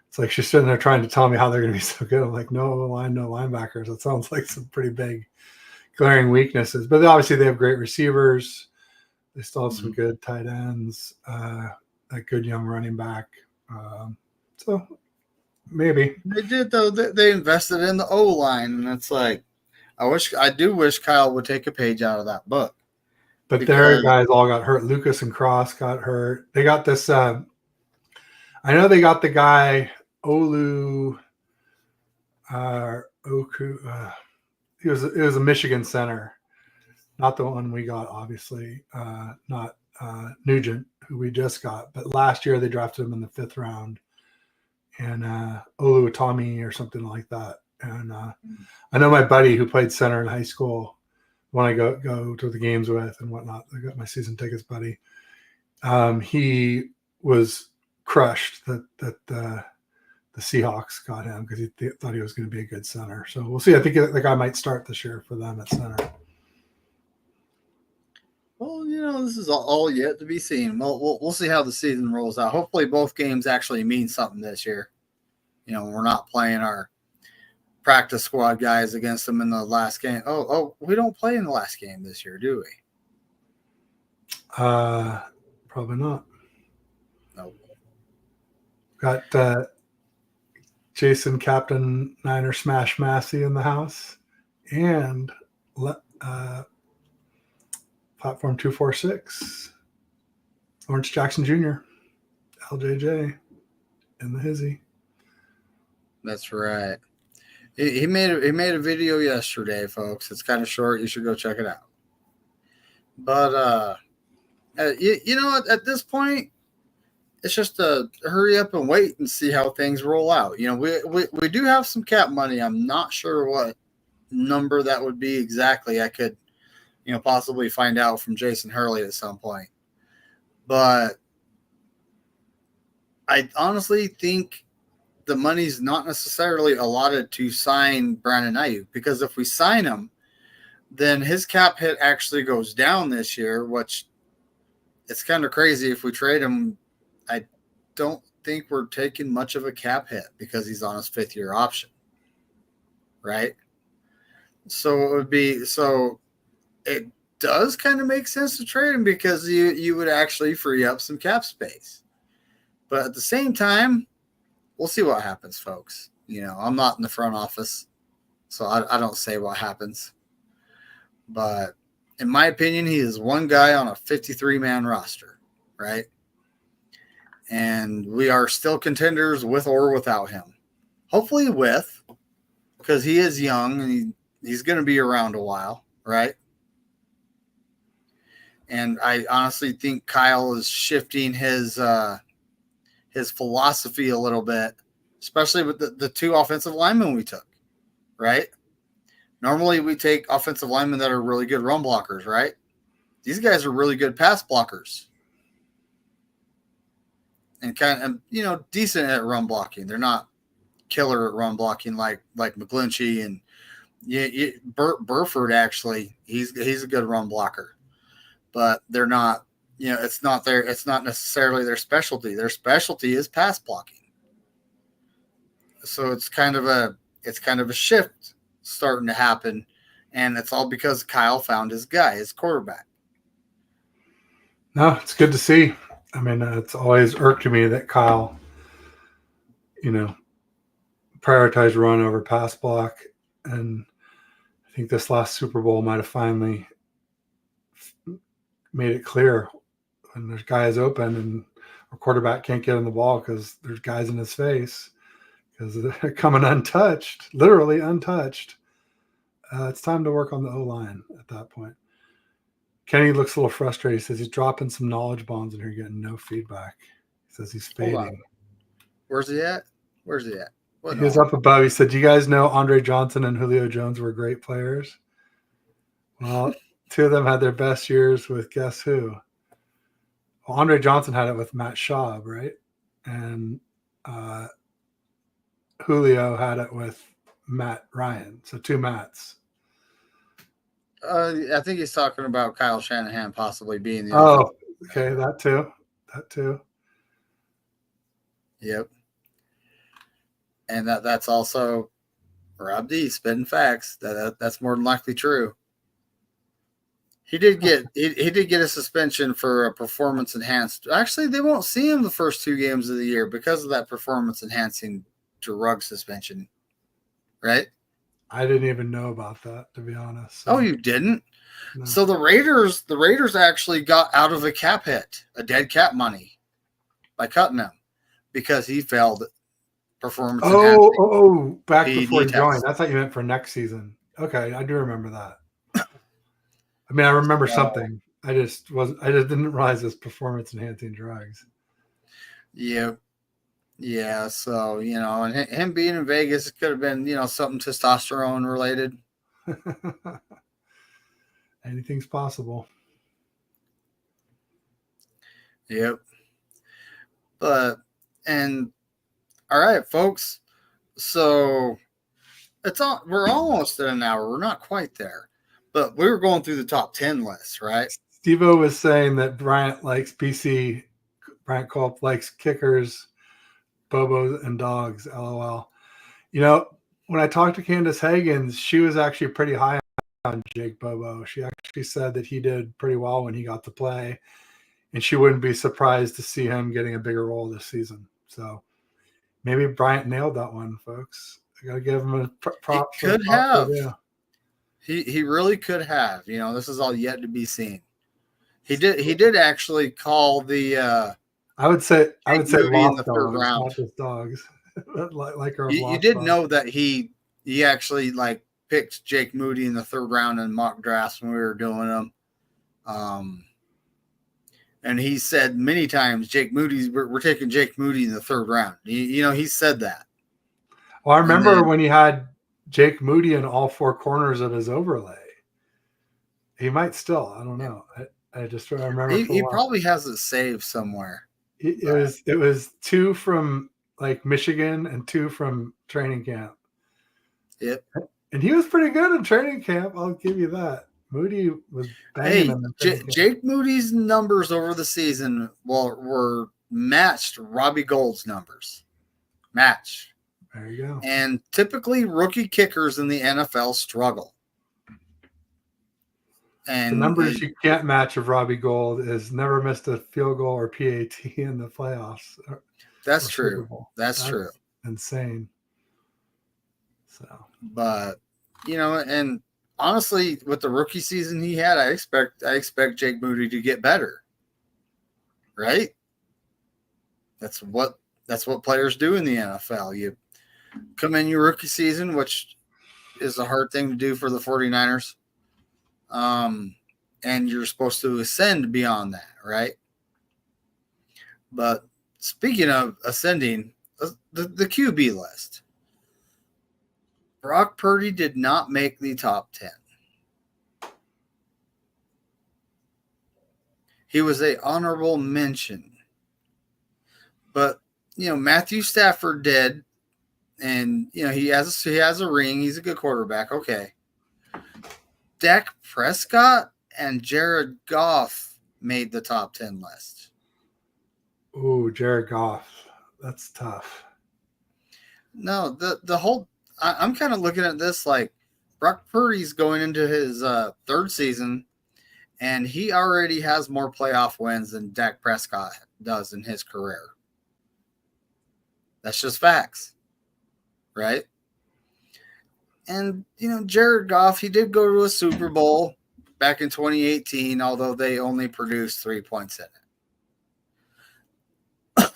it's like she's sitting there trying to tell me how they're going to be so good. I'm like, no line, no linebackers. That sounds like some pretty big glaring weaknesses. But obviously they have great receivers. They still have some good tight ends, a good young running back. So maybe. They did, though. They invested in the O-line, and it's like, I do wish Kyle would take a page out of that book. But their guys all got hurt. Lucas and Cross got hurt. They got this. I know they got the guy Olu. Oku. It was a Michigan center, not the one we got, obviously. Not Nugent, who we just got. But last year they drafted him in the 5th round, and Olu Tommy or something like that. And I know my buddy who played center in high school. When I go to the games with and whatnot, I got my season tickets, buddy. He was crushed that the Seahawks got him because he thought he was going to be a good center. So we'll see. I think the guy might start this year for them at center. Well, this is all yet to be seen. We'll see how the season rolls out. Hopefully both games actually mean something this year. We're not playing our practice squad guys against them in the last game. Oh, we don't play in the last game this year, do we? Probably not. Nope. Got Jason Captain Niner Smash Massey in the house, and Platform 246 Lawrence Jackson Jr. LJJ in the hizzy. That's right. He made a video yesterday, folks. It's kind of short. You should go check it out. But at this point, it's just to hurry up and wait and see how things roll out. We do have some cap money. I'm not sure what number that would be exactly. I could, possibly find out from Jason Hurley at some point. But I honestly think the money's not necessarily allotted to sign Brandon Ayuk, because if we sign him, then his cap hit actually goes down this year, which it's kind of crazy. If we trade him, I don't think we're taking much of a cap hit because he's on his 5th-year option, right? So it does kind of make sense to trade him because you would actually free up some cap space. But at the same time, we'll see what happens, folks. I'm not in the front office, so I don't say what happens. But in my opinion, he is one guy on a 53-man roster, right? And we are still contenders with or without him. Hopefully with, because he is young and he's going to be around a while, right? And I honestly think Kyle is shifting his philosophy a little bit, especially with the 2 offensive linemen we took, right? Normally we take offensive linemen that are really good run blockers, right? These guys are really good pass blockers and kind of, decent at run blocking. They're not killer at run blocking like McGlinchey and Burford. Actually, he's a good run blocker, but they're not. It's not necessarily their specialty. Their specialty is pass blocking. So it's kind of a shift starting to happen, and it's all because Kyle found his guy, his quarterback. No, it's good to see. I mean, it's always irked me that Kyle, prioritized run over pass block. And I think this last Super Bowl might have finally made it clear when there's guys open and our quarterback can't get on the ball because there's guys in his face because they're coming untouched, literally untouched. It's time to work on the O-line at that point. Kenny looks a little frustrated. He says he's dropping some knowledge bombs in here, getting no feedback. He says he's fading. Where's he at? He was up above. He said, "Do you guys know Andre Johnson and Julio Jones were great players?" Well, two of them had their best years with guess who? Well, Andre Johnson had it with Matt Schaub, right? And Julio had it with Matt Ryan. So two Matts. I think he's talking about Kyle Shanahan possibly being the. Oh, okay, that too. Yep. And that's also Rob D spitting facts. That's more than likely true. He did get a suspension for a performance enhanced. Actually, they won't see him the first 2 games of the year because of that performance enhancing drug suspension, right? I didn't even know about that, to be honest. So. Oh, you didn't? No. So the Raiders actually got out of a cap hit, a dead cap money, by cutting him because he failed performance. Back before he joined. I thought you meant for next season. Okay, I do remember that. I mean, I remember something. I just didn't realize this performance enhancing drugs. Yep. Yeah, so, and him being in Vegas, it could have been, something testosterone related. Anything's possible. Yep. All right, folks. So we're almost at an hour. We're not quite there, but we were going through the top 10 list, right? Steve-O was saying that Bryant likes PC. Bryant Culp likes kickers, Bobos, and dogs. LOL. When I talked to Candace Higgins, she was actually pretty high on Jake Bobo. She actually said that he did pretty well when he got to play, and she wouldn't be surprised to see him getting a bigger role this season. So maybe Bryant nailed that one, folks. I got to give him a prop. He could have. He really could have. This is all yet to be seen. He did actually call the. I would say in the third dogs, round. not just dogs. like our you did know that he actually picked Jake Moody in the third round in mock drafts when we were doing them. And he said many times, we're taking Jake Moody in the third round. He said that. Well, I remember when he had Jake Moody in all 4 corners of his overlay. He might still. I don't know. I just remember. He probably has it saved somewhere. It was 2 from Michigan and 2 from training camp. Yep. And he was pretty good in training camp. I'll give you that. Moody was banging. Jake Moody's numbers over the season were matched Robbie Gould's numbers. Match. There you go. And typically rookie kickers in the NFL struggle. And the numbers you can't match of Robbie Gould is never missed a field goal or PAT in the playoffs. That's true. That's true. Insane. So, but and honestly, with the rookie season he had, I expect Jake Moody to get better. Right? That's what players do in the NFL. You come in your rookie season, which is a hard thing to do for the 49ers. And you're supposed to ascend beyond that, right? But speaking of ascending, the QB list. Brock Purdy did not make the top 10. He was an honorable mention. But, Matthew Stafford did. And, he has a ring. He's a good quarterback. Okay. Dak Prescott and Jared Goff made the top 10 list. Ooh, Jared Goff. That's tough. No, the whole – I'm kind of looking at this like Brock Purdy's going into his third season, And he already has more playoff wins than Dak Prescott does in his career. That's just facts, right? And, Jared Goff, he did go to a Super Bowl back in 2018, although they only produced 3 points in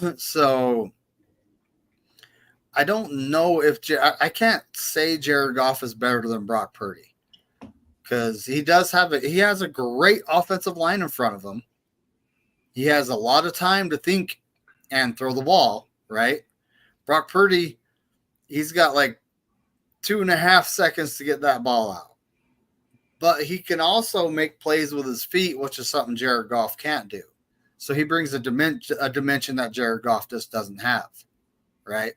it. So I don't know if I can't say Jared Goff is better than Brock Purdy, because he has a great offensive line in front of him. He has a lot of time to think and throw the ball, right? Brock Purdy, he's got like 2.5 seconds to get that ball out. But he can also make plays with his feet, which is something Jared Goff can't do. So he brings a dimension that Jared Goff just doesn't have, right?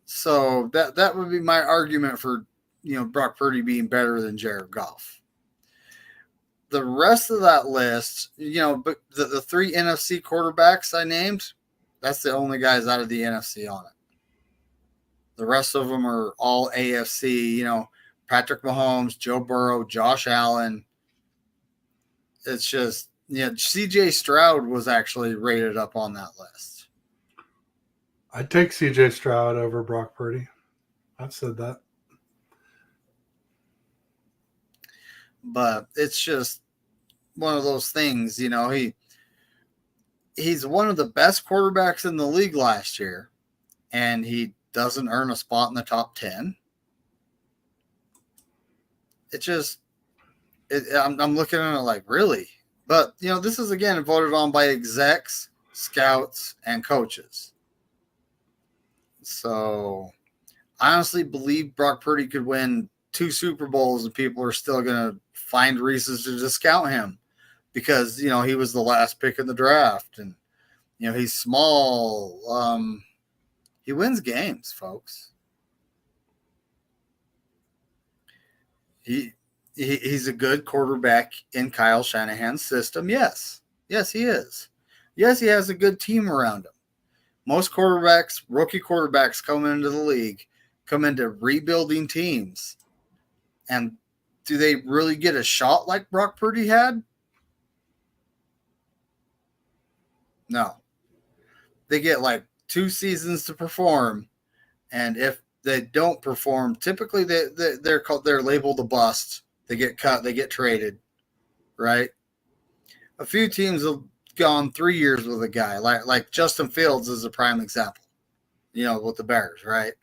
So that would be my argument for, Brock Purdy being better than Jared Goff. The rest of that list, but the 3 NFC quarterbacks I named, that's the only guys out of the NFC on it. The rest of them are all AFC, Patrick Mahomes, Joe Burrow, Josh Allen. It's just, CJ Stroud was actually rated up on that list. I'd take CJ Stroud over Brock Purdy. I've said that. But it's just one of those things, he's one of the best quarterbacks in the league last year, and he doesn't earn a spot in the top 10. I'm looking at it like, really? But, this is, again, voted on by execs, scouts, and coaches. So I honestly believe Brock Purdy could win 2 Super Bowls and people are still going to find reasons to discount him because, he was the last pick in the draft and, he's small. He wins games, folks. He's a good quarterback in Kyle Shanahan's system. Yes, he is. Yes, he has a good team around him. Most quarterbacks, rookie quarterbacks coming into the league, come into rebuilding teams. And do they really get a shot like Brock Purdy had? No. They get like 2 seasons to perform. And if they don't perform, typically they're labeled a bust. They get cut, they get traded, right? A few teams have gone 3 years with a guy, like Justin Fields is a prime example, with the Bears, right?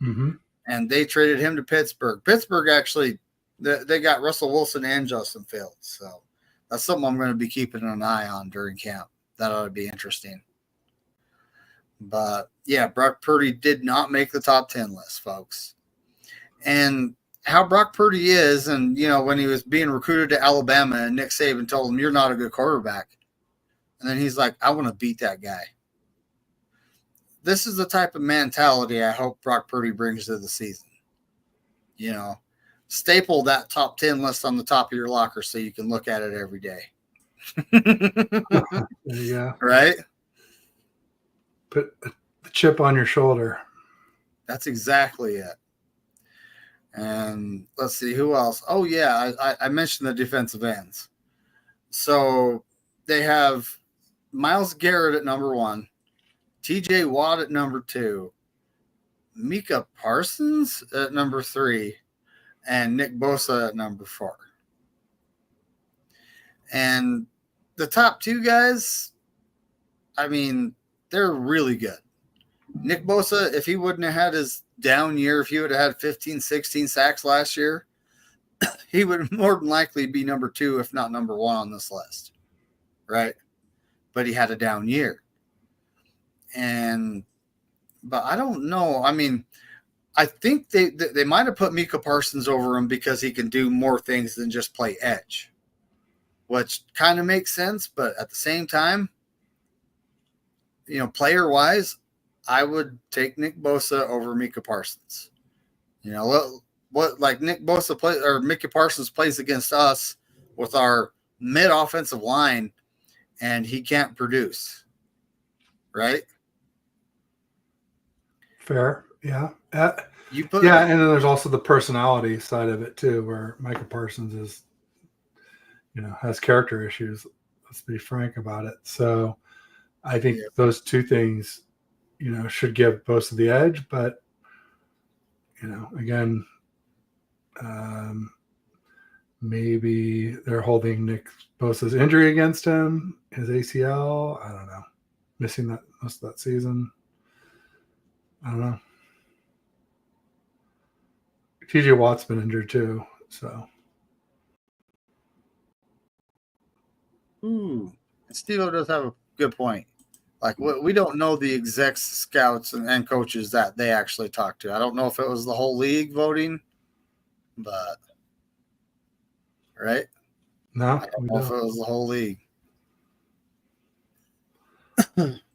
Mm-hmm. And they traded him to Pittsburgh. Pittsburgh actually, they got Russell Wilson and Justin Fields. So that's something I'm going to be keeping an eye on during camp. That ought to be interesting. But, yeah, Brock Purdy did not make the top 10 list, folks. And how Brock Purdy is, and, when he was being recruited to Alabama and Nick Saban told him, you're not a good quarterback. And then he's like, I want to beat that guy. This is the type of mentality I hope Brock Purdy brings to the season. Staple that top 10 list on the top of your locker so you can look at it every day. There you go. Right? Put the chip on your shoulder. That's exactly it. And let's see, who else? Oh, yeah, I mentioned the defensive ends. So they have Myles Garrett at number 1, TJ Watt at number 2, Micah Parsons at number 3, and Nick Bosa at number 4. And the top 2 guys, they're really good. Nick Bosa, if he wouldn't have had his down year, if he would have had 15, 16 sacks last year, he would more than likely be number 2, if not number 1 on this list. Right? But he had a down year. But I don't know. I think they might have put Micah Parsons over him because he can do more things than just play edge, which kind of makes sense. But at the same time, player-wise, I would take Nick Bosa over Micah Parsons. What like Nick Bosa play or Micah Parsons plays against us with our mid-offensive line, and he can't produce, right? Fair, yeah. And then there's also the personality side of it too, where Micah Parsons is has character issues. Let's be frank about it. So I think those two things, should give Bosa the edge. But, again, maybe they're holding Nick Bosa's injury against him, his ACL. I don't know. Missing that most of that season. I don't know. TJ Watt's been injured too, so. Ooh, Steve does have a good point. Like, we don't know the execs, scouts, and coaches that they actually talked to. I don't know if it was the whole league voting, but right? No, I don't know if it was the whole league.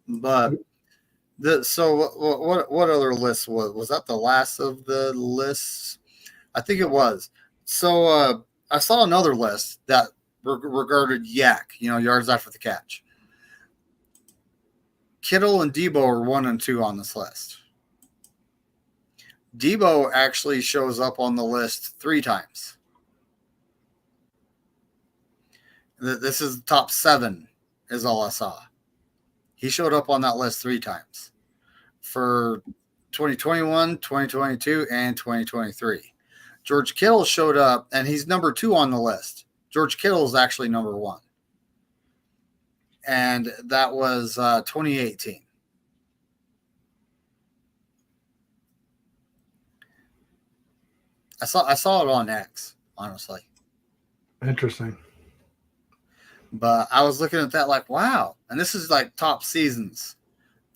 But so what other list was that? The last of the lists? I think it was. So I saw another list that regarded yak, yards after the catch. Kittle and Debo are 1 and 2 on this list. Debo actually shows up on the list 3 times. This is top 7 is all I saw. He showed up on that list 3 times for 2021, 2022, and 2023. George Kittle showed up, and he's number 2 on the list. George Kittle is actually number 1. And that was 2018. I saw it on X, honestly. Interesting. But I was looking at that like, wow. And this is like top seasons,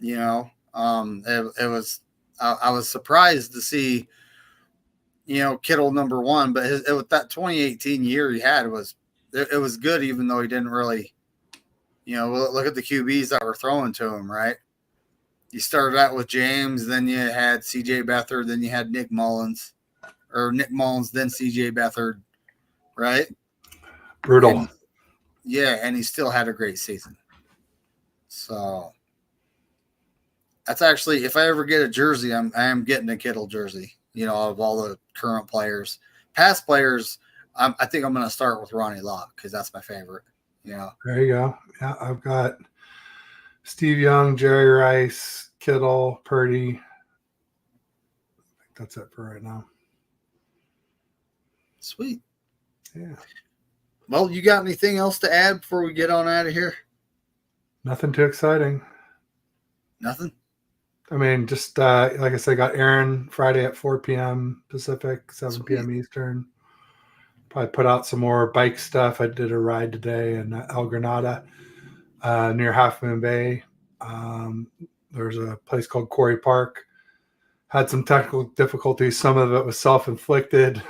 it was, I was surprised to see, Kittle number 1, but with that 2018 year he had, it was good, even though he didn't really, look at the QBs that were throwing to him, right? You started out with James, then you had CJ Beathard, then you had Nick Mullins, then CJ Beathard, right? Brutal. And he still had a great season. So that's actually, if I ever get a jersey, I am getting a Kittle jersey, of all the current players. Past players, I think I'm going to start with Ronnie Lott because that's my favorite. There you go. Yeah, I've got Steve Young, Jerry Rice, Kittle, Purdy. I think that's it for right now. Sweet. Yeah. Well, you got anything else to add before we get on out of here? Nothing too exciting. Nothing? I mean, just like I said, got Aaron Friday at 4 p.m. Pacific, 7 p.m. Eastern. Probably put out some more bike stuff. I did a ride today in El Granada near Half Moon Bay. There's a place called Quarry Park. Had some technical difficulties. Some of it was self-inflicted.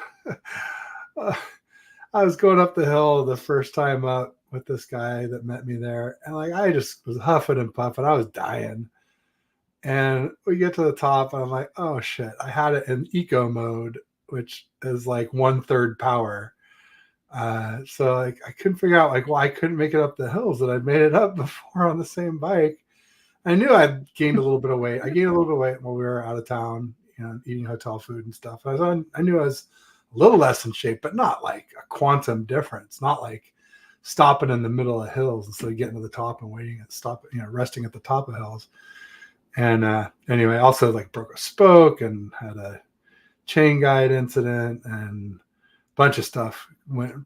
I was going up the hill the first time up with this guy that met me there. And I just was huffing and puffing. I was dying. And we get to the top and I'm like, oh shit, I had it in eco mode, which is like 1/3 power. So I couldn't figure out why I couldn't make it up the hills that I'd made it up before on the same bike. I knew I'd gained a little bit of weight. I gained a little bit of weight while we were out of town, eating hotel food and stuff. I knew I was a little less in shape, but not like a quantum difference, not like stopping in the middle of hills instead of getting to the top and resting at the top of hills. And anyway, also broke a spoke and had a chain guide incident and a bunch of stuff.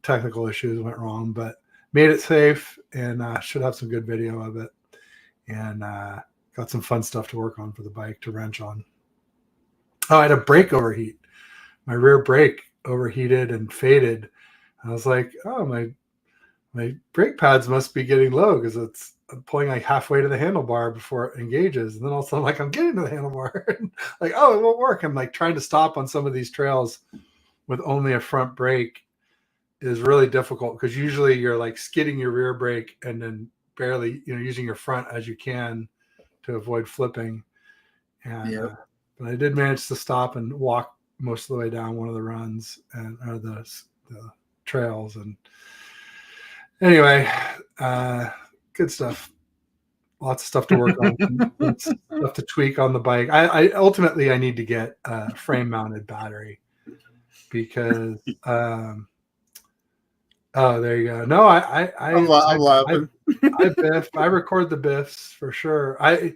Technical issues went wrong, but made it safe and should have some good video of it. And got some fun stuff to work on for the bike to wrench on. Oh, I had a brake overheat. My rear brake overheated and faded. I was like, oh, my brake pads must be getting low because it's pulling halfway to the handlebar before it engages. And then all of a sudden, I'm getting to the handlebar. Oh, it won't work. I'm trying to stop on some of these trails with only a front brake is really difficult because usually you're skidding your rear brake and then barely, using your front as you can to avoid flipping. And but I did manage to stop and walk most of the way down one of the runs or the trails. And anyway, good stuff. Lots of stuff to work on. Stuff to tweak on the bike. I ultimately need to get a frame mounted battery because Oh, there you go. No, I'm laughing. I biff. I record the biffs for sure. I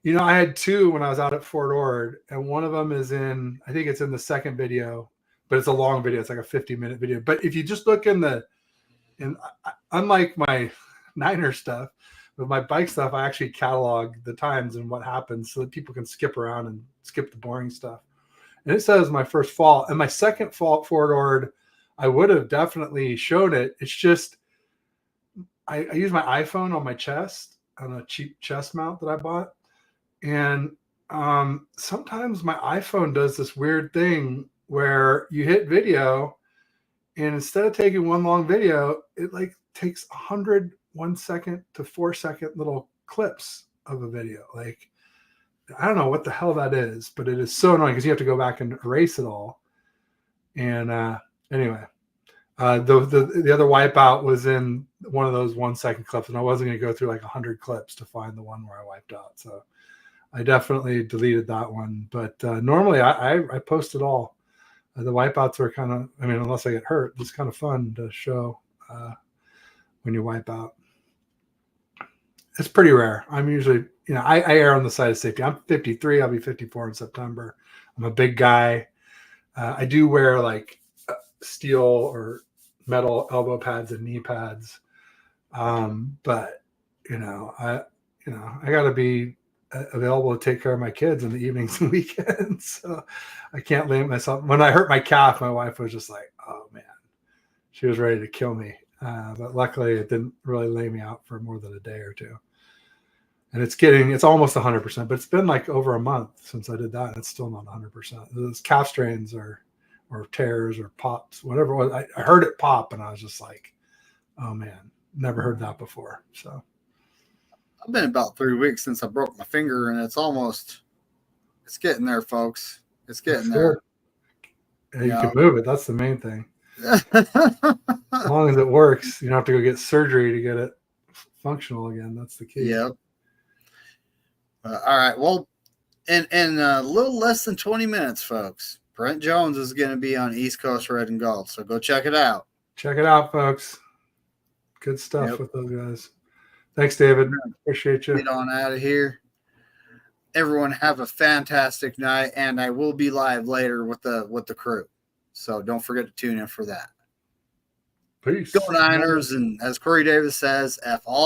had two when I was out at Fort Ord, and one of them is in, I think it's in the second video, but it's a long video. It's like a 50-minute video. But if you just look unlike my Niner stuff, with my bike stuff, I actually catalog the times and what happens so that people can skip around and skip the boring stuff. And it says my first fall and my second fall at Fort Ord, I would have definitely showed it. It's just, I use my iPhone on my chest on a cheap chest mount that I bought. And sometimes my iPhone does this weird thing where you hit video, and instead of taking one long video, it like takes 100 1 second to 4 second little clips of a video. Like, I don't know what the hell that is, but it is so annoying because you have to go back and erase it all. And anyway, the other wipeout was in one of those 1 second clips, and I wasn't going to go through like 100 clips to find the one where I wiped out. So I definitely deleted that one. But normally I post it all. The wipeouts are kind of, I mean, unless I get hurt, it's kind of fun to show when you wipe out. It's pretty rare. I'm usually, I err on the side of safety. I'm 53. I'll be 54 in September. I'm a big guy. I do wear like steel or metal elbow pads and knee pads. But I got to be available to take care of my kids in the evenings and weekends. So I can't limit myself. When I hurt my calf, my wife was just like, oh man, she was ready to kill me. But luckily it didn't really lay me out for more than a day or two. And it's almost 100%, but it's been like over a month since I did that. And it's still not 100%. Those calf strains or tears or pops, whatever it was. I heard it pop and I was just like, oh man, never heard that before. So I've been about 3 weeks since I broke my finger, and it's getting there, folks. It's getting there. Yeah, you can move it. That's the main thing. As long as it works, you don't have to go get surgery to get it functional again. That's the key. Yep. All right. Well, in a little less than 20 minutes, folks, Brent Jones is going to be on East Coast Red and Gold. So go check it out. Check it out, folks. Good stuff with those guys. Thanks, David. Appreciate you. Get on out of here. Everyone have a fantastic night, and I will be live later with the crew. So don't forget to tune in for that. Peace. Go Niners, and as Corey Davis says, F all.